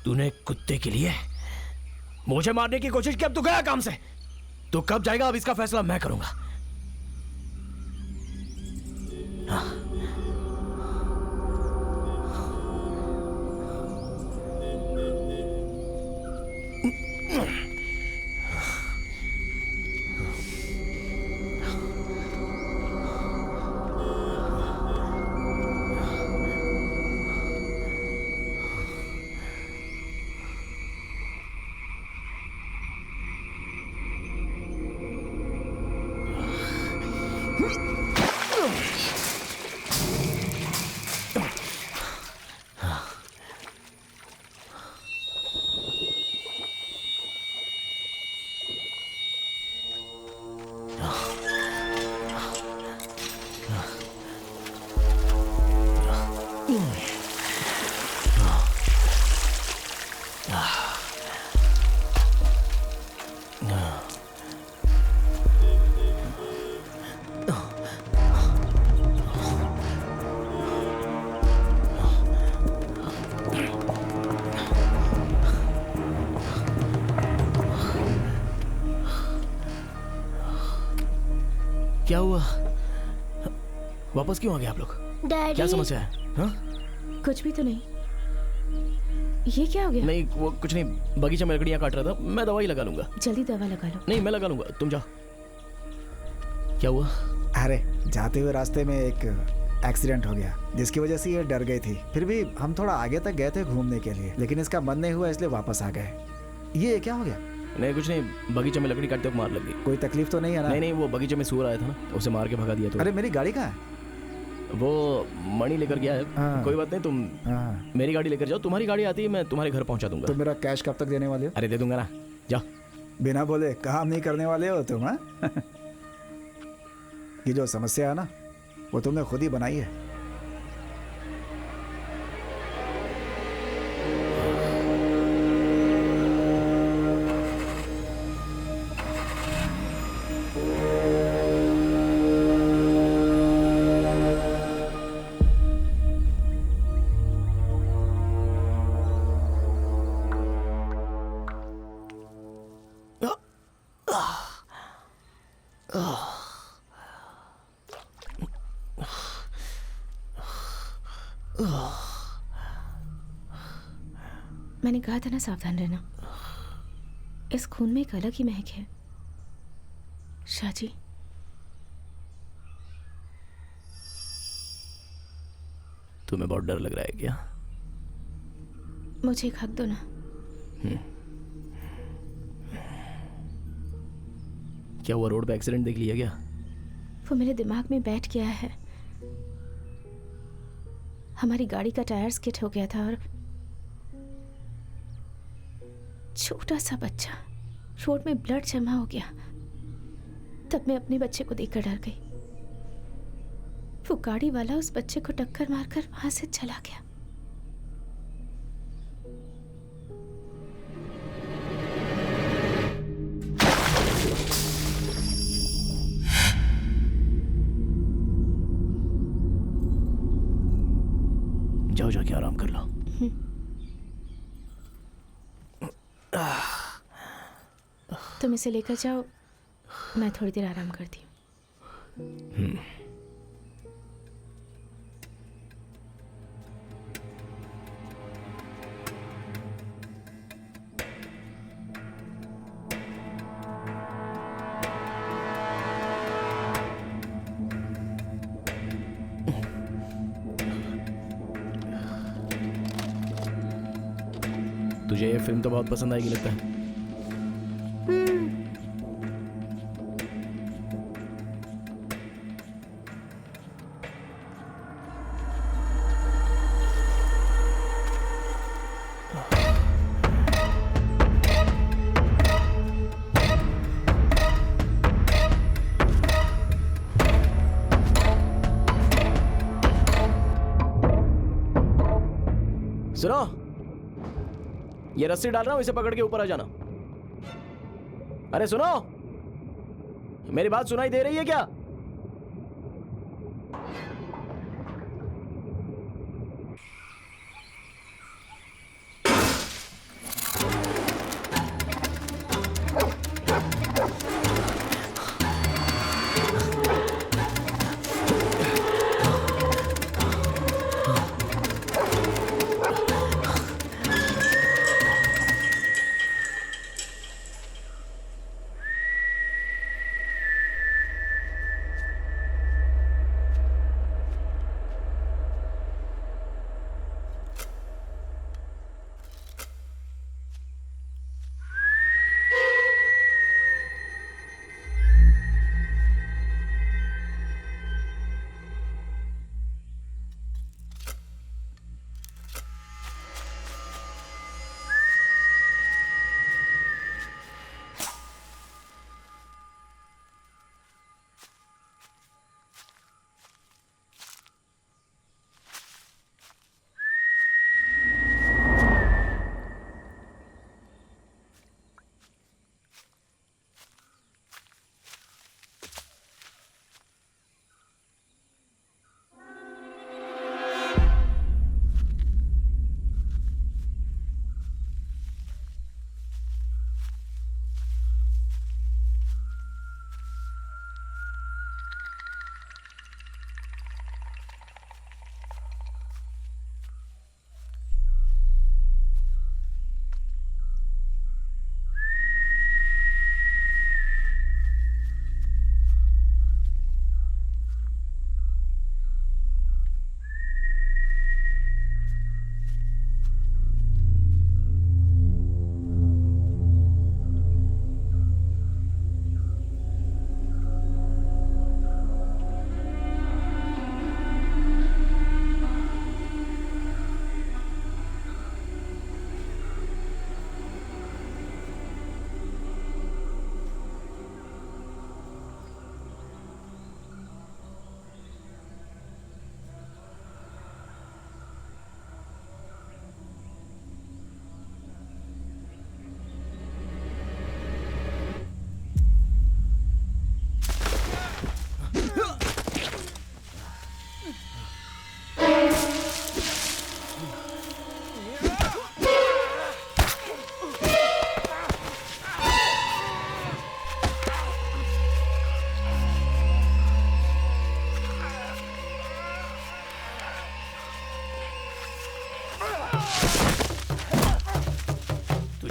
तूने कुत्ते के लिए मुझे मारने की कोशिश की, अब तू गया काम से। तू कब जाएगा, अब इसका फैसला मैं करूंगा। क्या हुआ? वापस क्यों आ गए आप लोग? डैडी क्या समस्या है? हाँ? कुछ भी तो नहीं। ये क्या हो गया? नहीं वो कुछ नहीं, बगीचे में लकड़ियां काट रहा था, मैं दवाई लगा लूंगा। जल्दी दवा लगा लो। नहीं मैं लगा लूंगा, तुम जाओ। क्या हुआ? अरे जाते हुए रास्ते में एक एक्सीडेंट हो गया जिसकी वजह से ये डर गई थी। फिर भी हम थोड़ा आगे तक गए थे घूमने के लिए, लेकिन इसका मन नहीं हुआ इसलिए वापस आ गए। ये क्या हो गया? नहीं कुछ नहीं, बगीचे में लकड़ी काटते वक्त मार लग गई। कोई तकलीफ तो नहीं है ना? नहीं नहीं, वो बगीचे में सूअर आया था ना, उसे मार के भगा दिया। तो अरे मेरी गाड़ी कहाँ है? वो मणि लेकर गया है। हाँ। कोई बात नहीं, तुम हाँ। मेरी गाड़ी लेकर जाओ, तुम्हारी गाड़ी आती है मैं तुम्हारे घर पहुंचा दूंगा। तो मेरा कैश कब तक देने वाले हो? अरे दे दूंगा ना, जाओ। बिना बोले काम नहीं करने वाले हो तुम, हाँ? ये जो समस्या है ना, वो तुमने खुद ही बनाई है। मैंने कहा था ना सावधान रहना। इस खून में एक अलग ही महक है। शाहजी, तुम्हें बहुत डर लग रहा है क्या? मुझे एक हक दो ना। क्या हुआ, रोड पे एक्सीडेंट देख लिया क्या? वो मेरे दिमाग में बैठ गया है। हमारी गाड़ी का टायर स्किड हो गया था और छोटा सा बच्चा, रोड में ब्लड जमा हो गया। तब मैं अपने बच्चे को देखकर डर गई। वो गाड़ी वाला उस बच्चे को टक्कर मारकर वहां से चला गया। जाओ जाके आराम कर लो। तुम इसे लेकर जाओ, मैं थोड़ी देर आराम करती हूँ। तुझे ये फिल्म तो बहुत पसंद आएगी लगता है। सुनो, ये रस्सी डाल रहा हूं, इसे पकड़ के ऊपर आ जाना। अरे सुनो, मेरी बात सुनाई दे रही है क्या?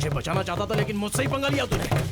मुझे बचाना चाहता था लेकिन मुझसे ही पंगा लिया तूने।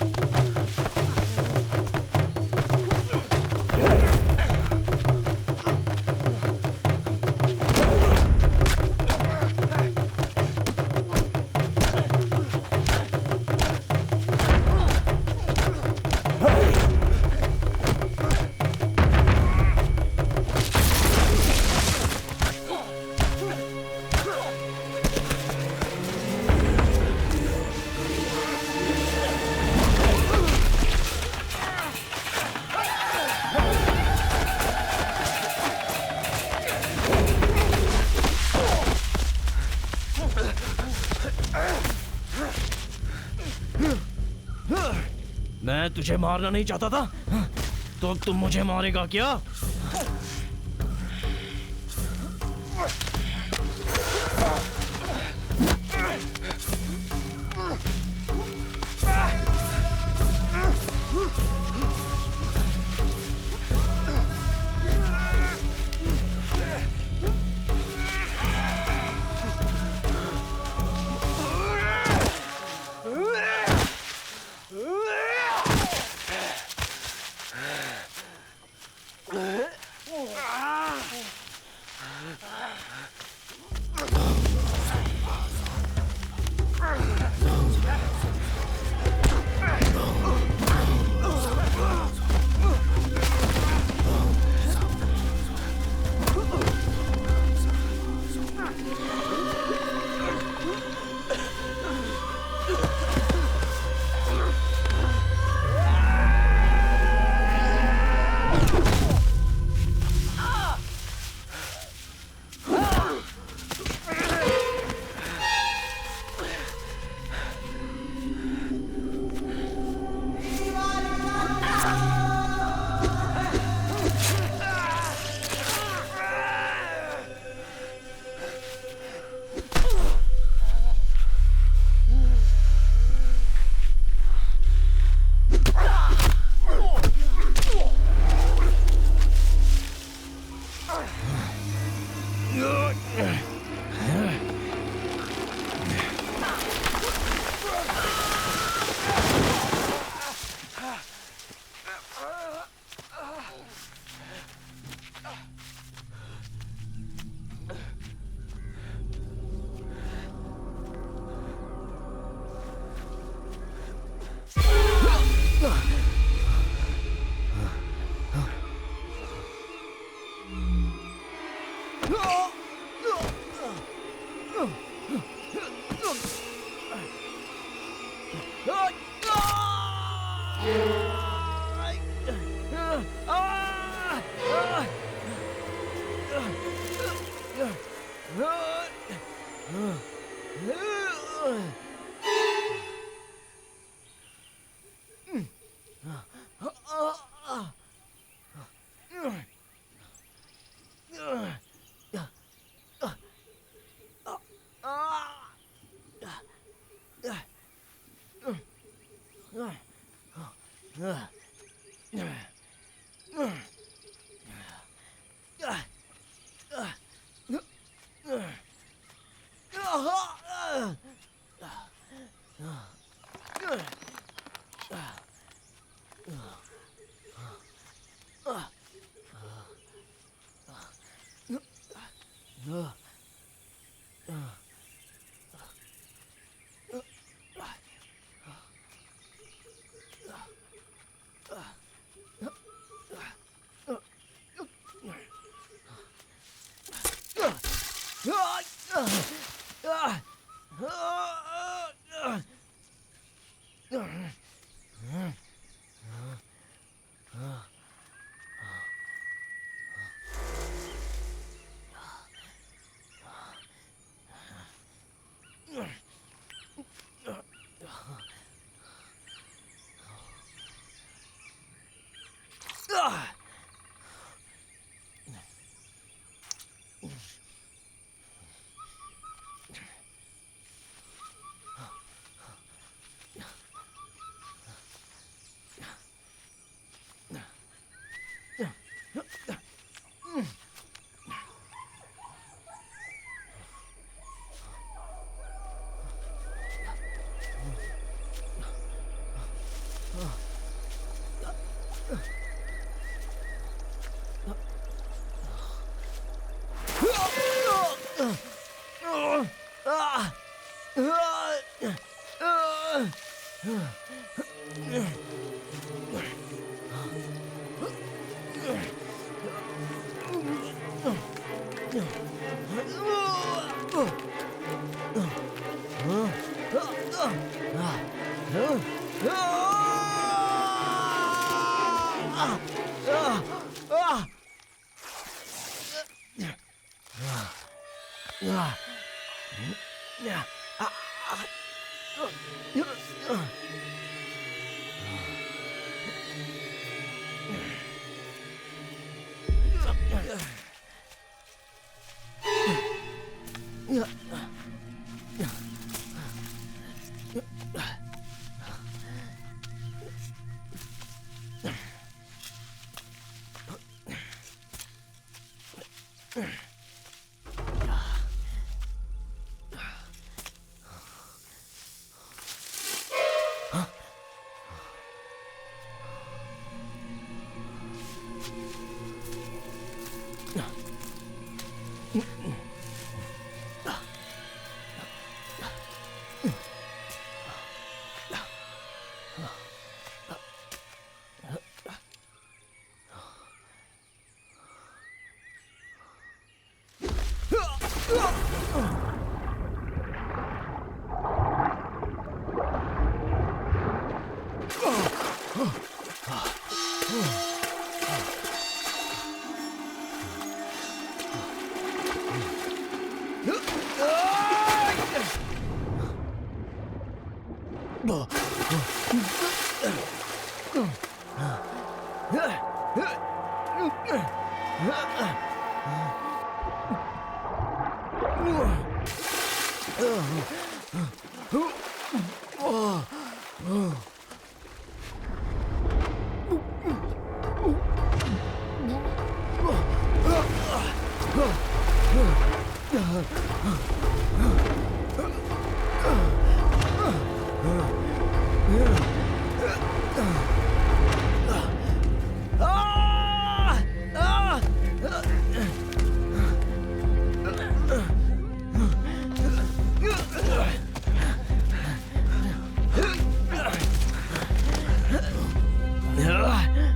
मैं तुझे मारना नहीं चाहता था तो अब तुम मुझे मारेगा क्या?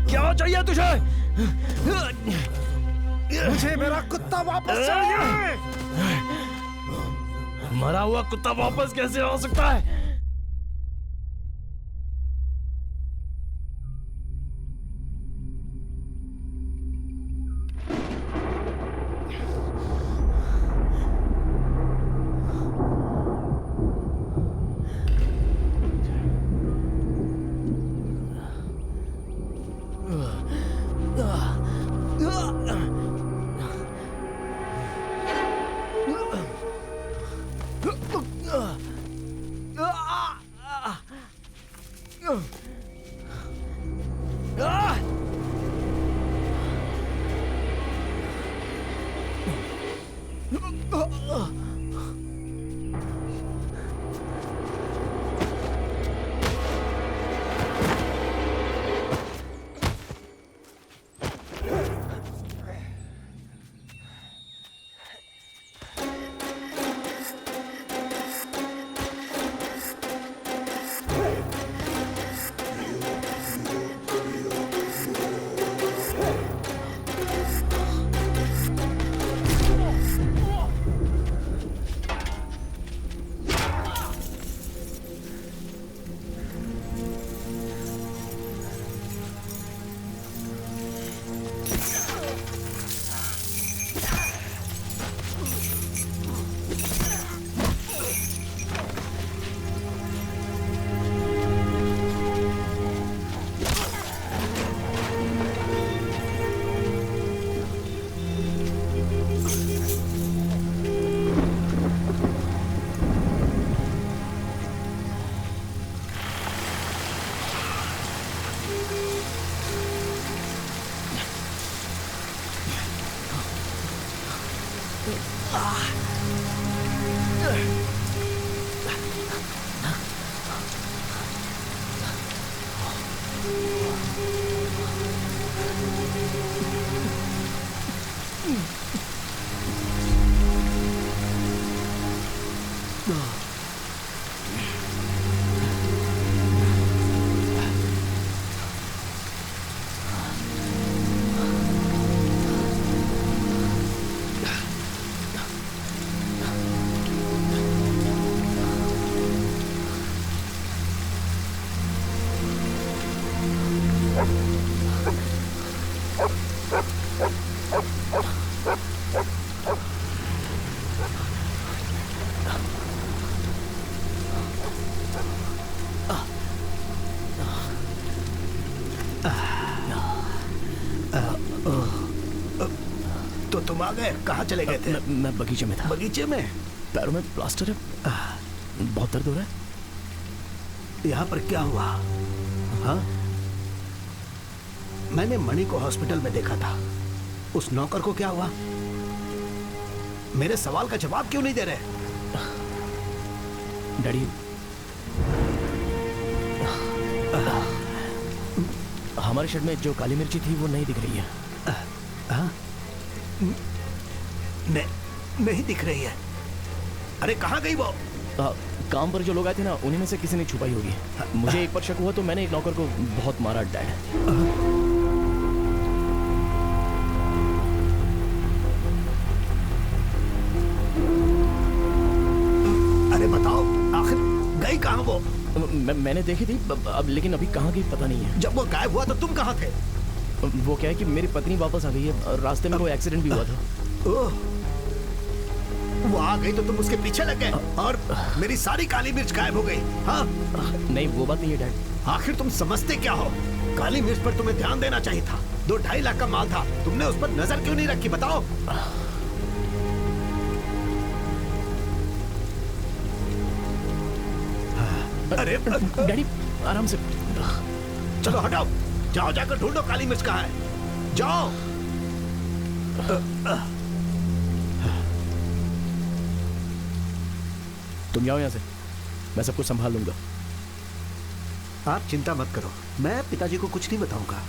क्या चाहिए तुझे? मुझे मेरा कुत्ता वापस चाहिए। मरा हुआ कुत्ता वापस कैसे आ सकता है? आ गए, कहाँ चले गए थे? मैं बगीचे में था। बगीचे में? पैरों में प्लास्टर है, बहुत दर्द हो रहा है। यहाँ पर क्या हुआ? हाँ, मैंने मणि को हॉस्पिटल में देखा था। उस नौकर को क्या हुआ? मेरे सवाल का जवाब क्यों नहीं दे रहे? डैडी, हमारे शेड में जो काली मिर्ची थी वो नहीं दिख रही है। हाँ? नहीं दिख रही है। अरे कहाँ गई वो? काम पर जो लोग आए थे ना, उन्हीं में से किसी ने छुपाई होगी। मुझे एक पर शक हुआ तो मैंने एक नौकर को बहुत मारा, डैड। अरे बताओ, आखिर गई कहाँ वो? मैंने देखी थी, अब लेकिन अभी कहाँ गई पता नहीं है। जब वो गायब हुआ तो तुम कहाँ थे? वो क्या है कि मेरी पत्नी वापस आ गई है, रास्ते में कोई एक्सीडेंट भी हुआ था। ओह, वो आ गई तो तुम उसके पीछे लग गए और मेरी सारी काली मिर्च गायब हो गई। हाँ? नहीं, वो बात नहीं है डैड। आखिर तुम समझते क्या हो? काली मिर्च पर तुम्हें ध्यान देना चाहिए था। 2-2.5 लाख का माल था, तुमने उस पर नजर क्यों नहीं रखी, बताओ? अरे डैडी, आराम से। चलो हटाओ, जाओ जाकर ढूंढो काली मिर्च कहाँ है, जाओ। तुम जाओ यहाँ से, मैं सब कुछ संभाल लूंगा। आप चिंता मत करो, मैं पिताजी को कुछ नहीं बताऊंगा।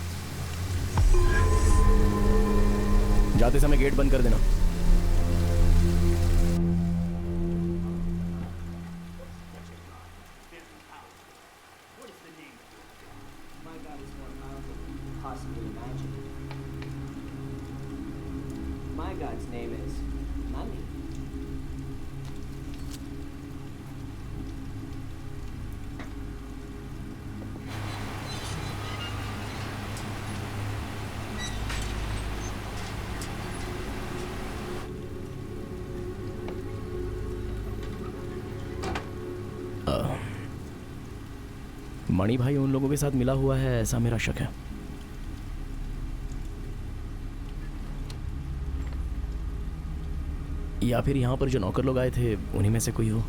जाते समय गेट बंद कर देना। My God's name is Nani. मणि भाई उन लोगों के साथ मिला हुआ है, ऐसा मेरा शक है। या फिर यहाँ पर जो नौकर लोग आए थे उन्हीं में से कोई हो।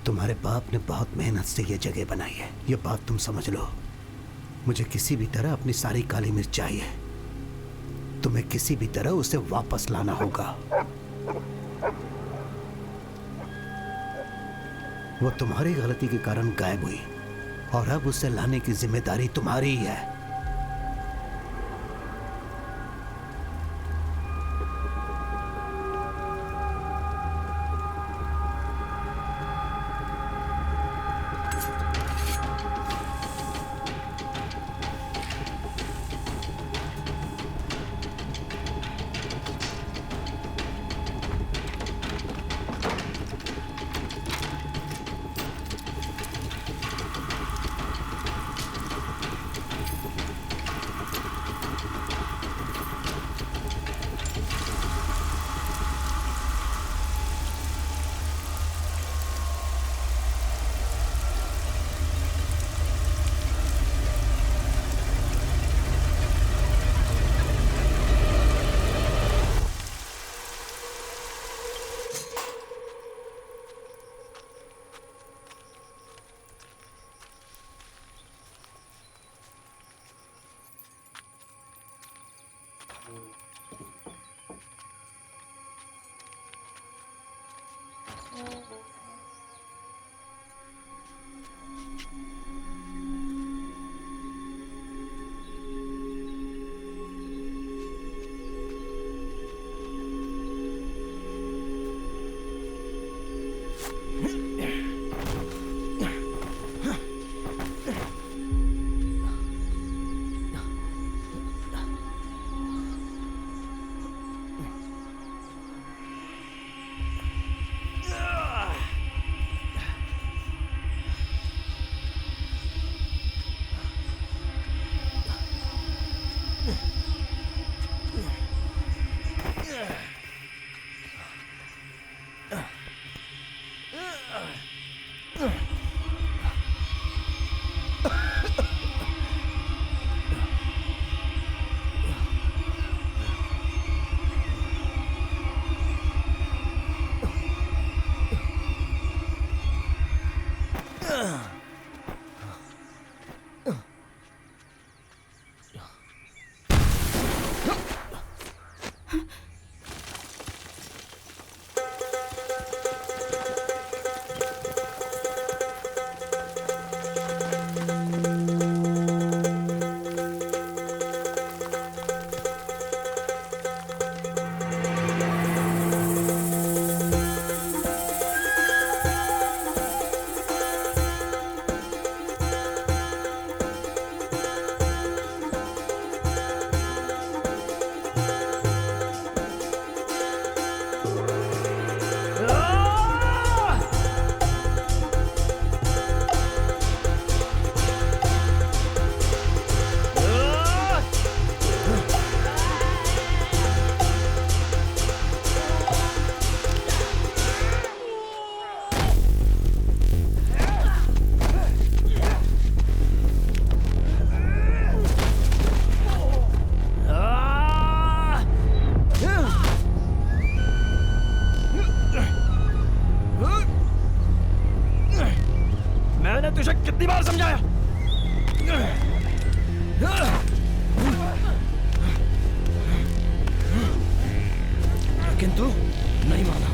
तुम्हारे बाप ने बहुत मेहनत से ये जगह बनाई है, ये बात तुम समझ लो। मुझे किसी भी तरह अपनी सारी काली मिर्च चाहिए। तुम्हें किसी भी तरह उसे वापस लाना होगा। वो तुम्हारी गलती के कारण गायब हुई और अब उसे लाने की जिम्मेदारी तुम्हारी ही है। किंतु नहीं माना।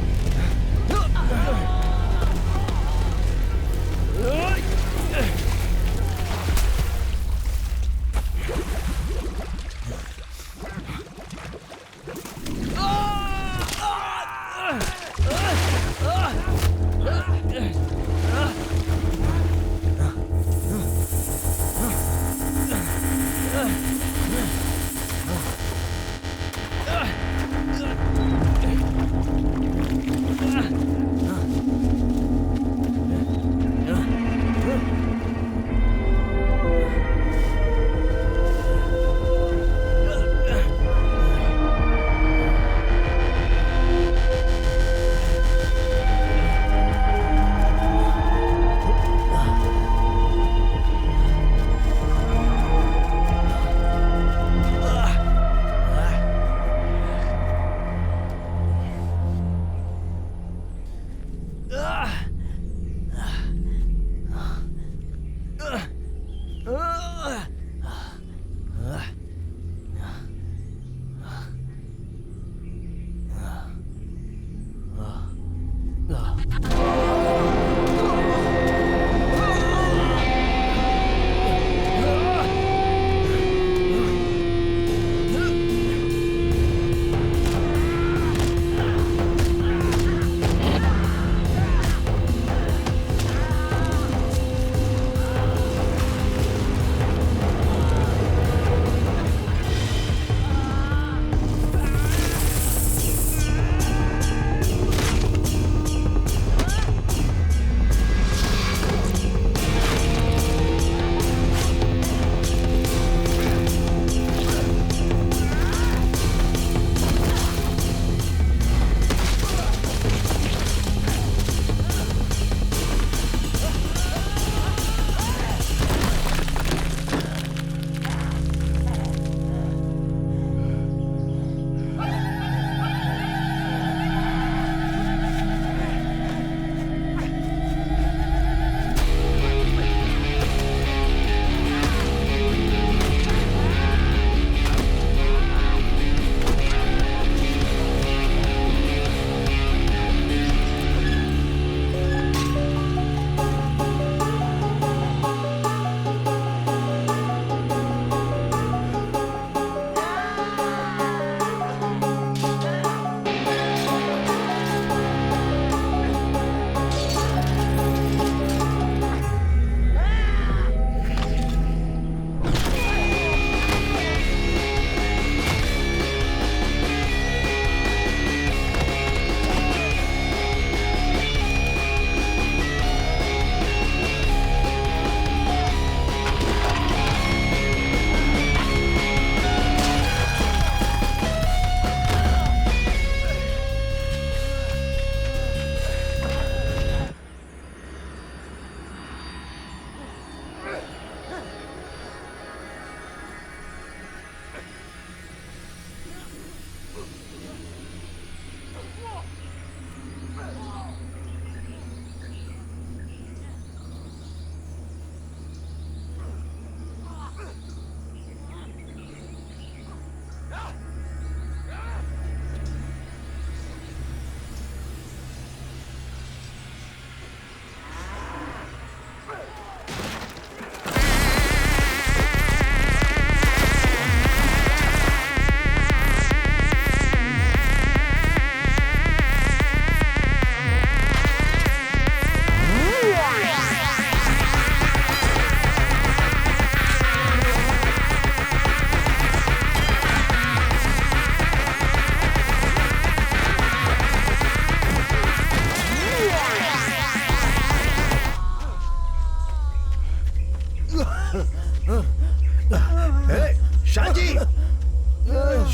शाहजी,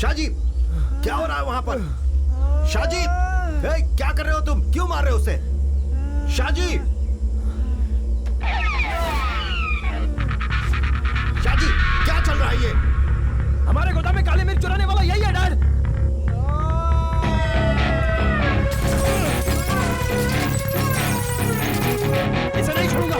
शाहजी, क्या हो रहा है वहां पर? शाहजी, क्या कर रहे हो तुम? क्यों मार रहे हो उसे? शाहजी, शाहजी, क्या चल रहा है ये? हमारे गोदाम में काली मिर्च चुराने वाला यही है डैड। इसे नहीं छोड़ूंगा।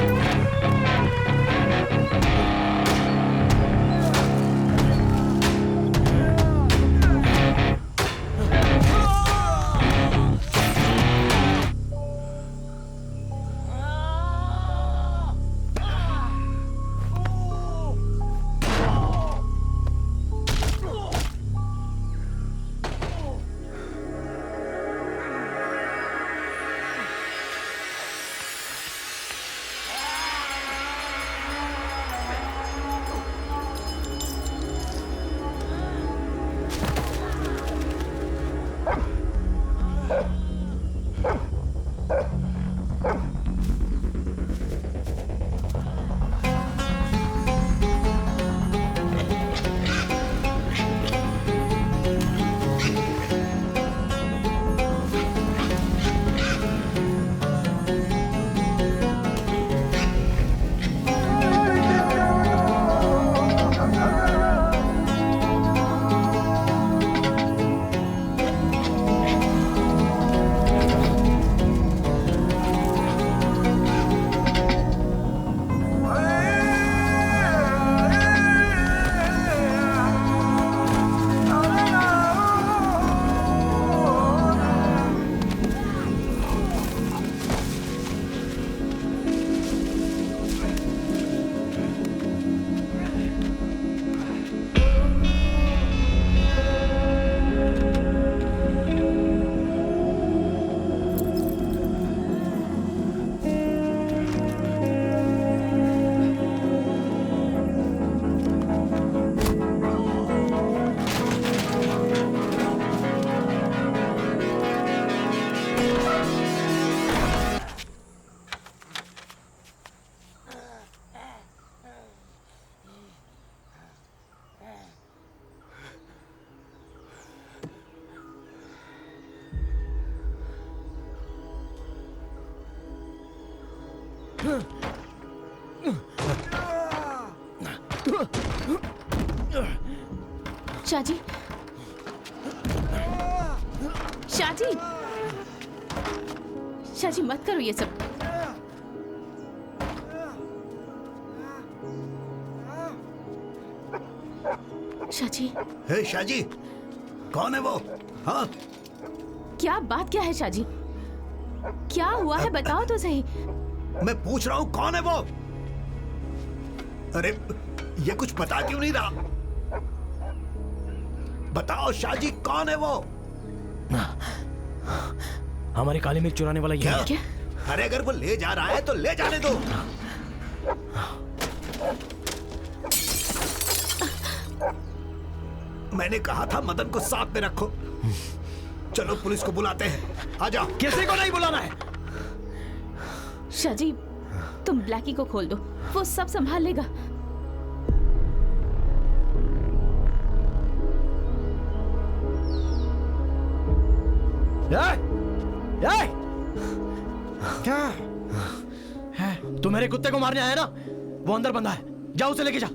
शाजी, शाजी, शाजी मत करो ये सब। शाजी, हे शाजी, कौन है वो? हाँ, क्या बात क्या है शाजी? क्या हुआ है बताओ तो सही। मैं पूछ रहा हूँ कौन है वो? अरे ये कुछ बता क्यों नहीं रहा? बताओ शाजी, कौन है वो? हमारी काली मिर्च चुराने वाला ये है। क्या? अरे अगर वो ले जा रहा है तो ले जाने दो। मैंने कहा था मदन को साथ में रखो। चलो पुलिस को बुलाते हैं, आ जाओ। किसी को नहीं बुलाना है। शाजी, तुम ब्लैकी को खोल दो, वो सब संभाल लेगा। क्या? तू मेरे कुत्ते को मारने आया ना? वो अंदर बंधा है, जा उसे लेके जा।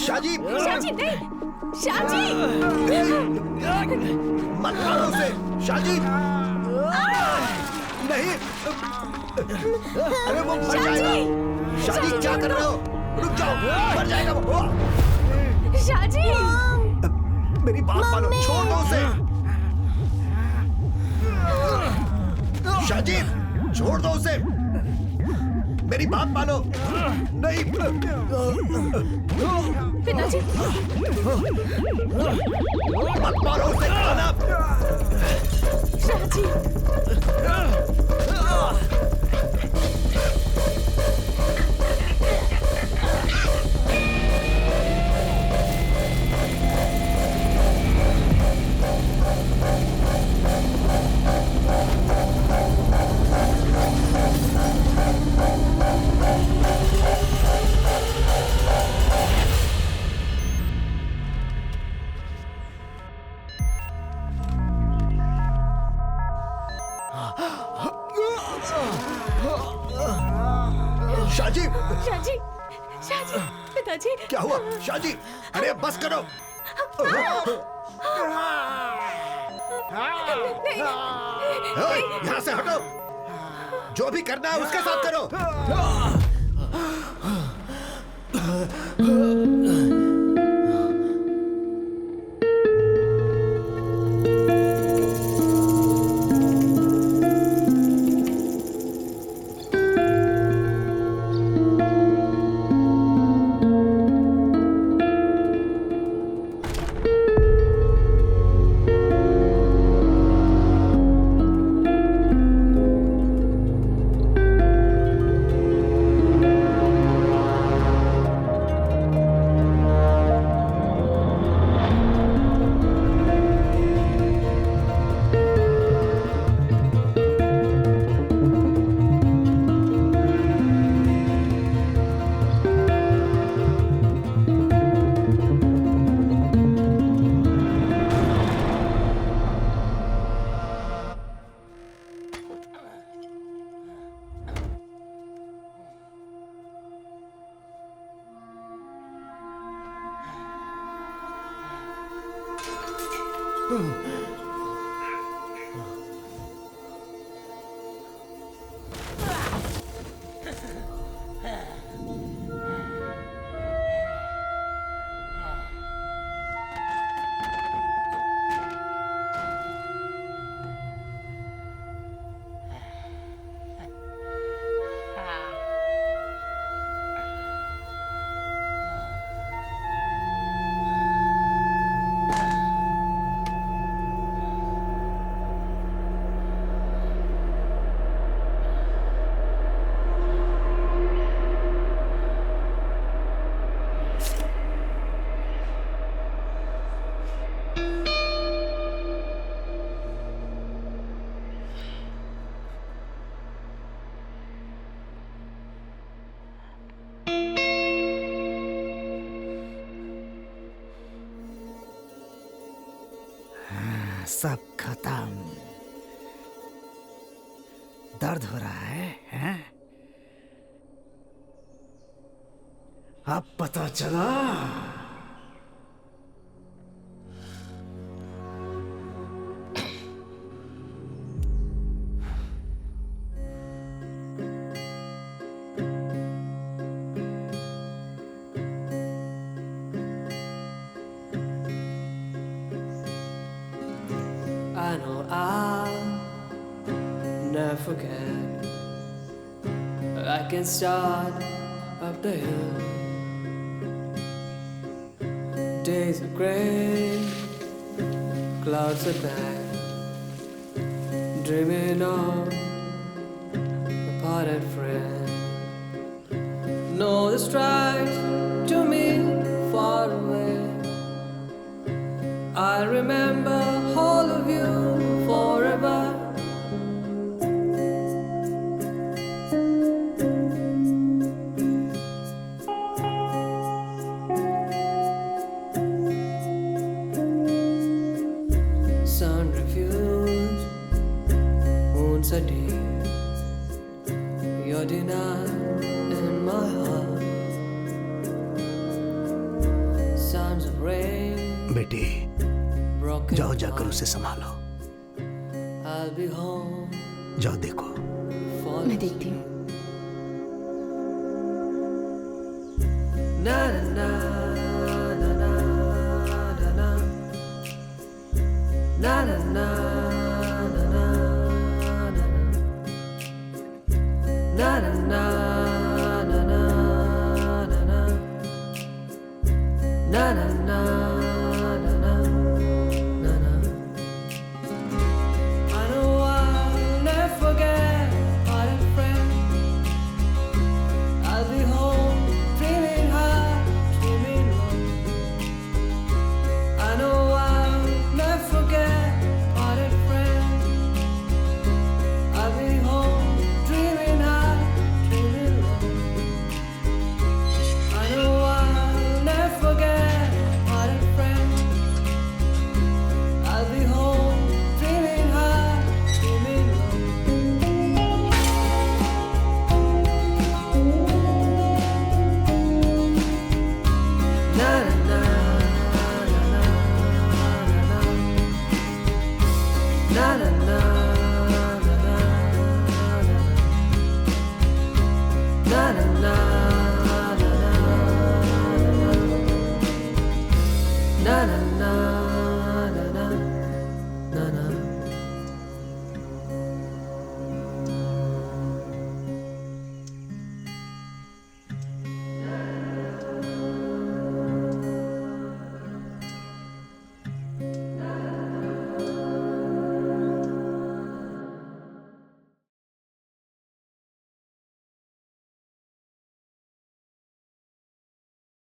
शाजी, शाजी नहीं, शाजी, मत मारो उसे। शाजी, नहीं, अरे वो मर जाएगा। शाजी क्या कर रहे हो? रुक जाओ, मर जाएगा वो। शाजी, मेरी बात मानो, छोड़ दो उसे। शाजी, छोड़ दो उसे। मेरी बात मानो। नहीं, पिताजी, मत मारो उसे। खाना। शाजी, शाजी, शाजी, शाजी, पिताजी, क्या हुआ? शाजी, अरे बस करो। यहाँ से हटो। जो भी करना है उसके साथ करो। सब खत्म। दर्द हो रहा है, हैं? अब पता चला। I know I'll never forget. I can start up the hill. Days are gray, clouds are bad. Dreaming of a parted friend. Know the stripes to me far away. I remember all of you forever. Sun refused, moons are deep. You're denied in my heart. Sounds of rain. बेटी, जाओ जाकर उसे संभालो। I'll be home. जाओ देखो। मैं देखती हूँ। Na na na na na na na na na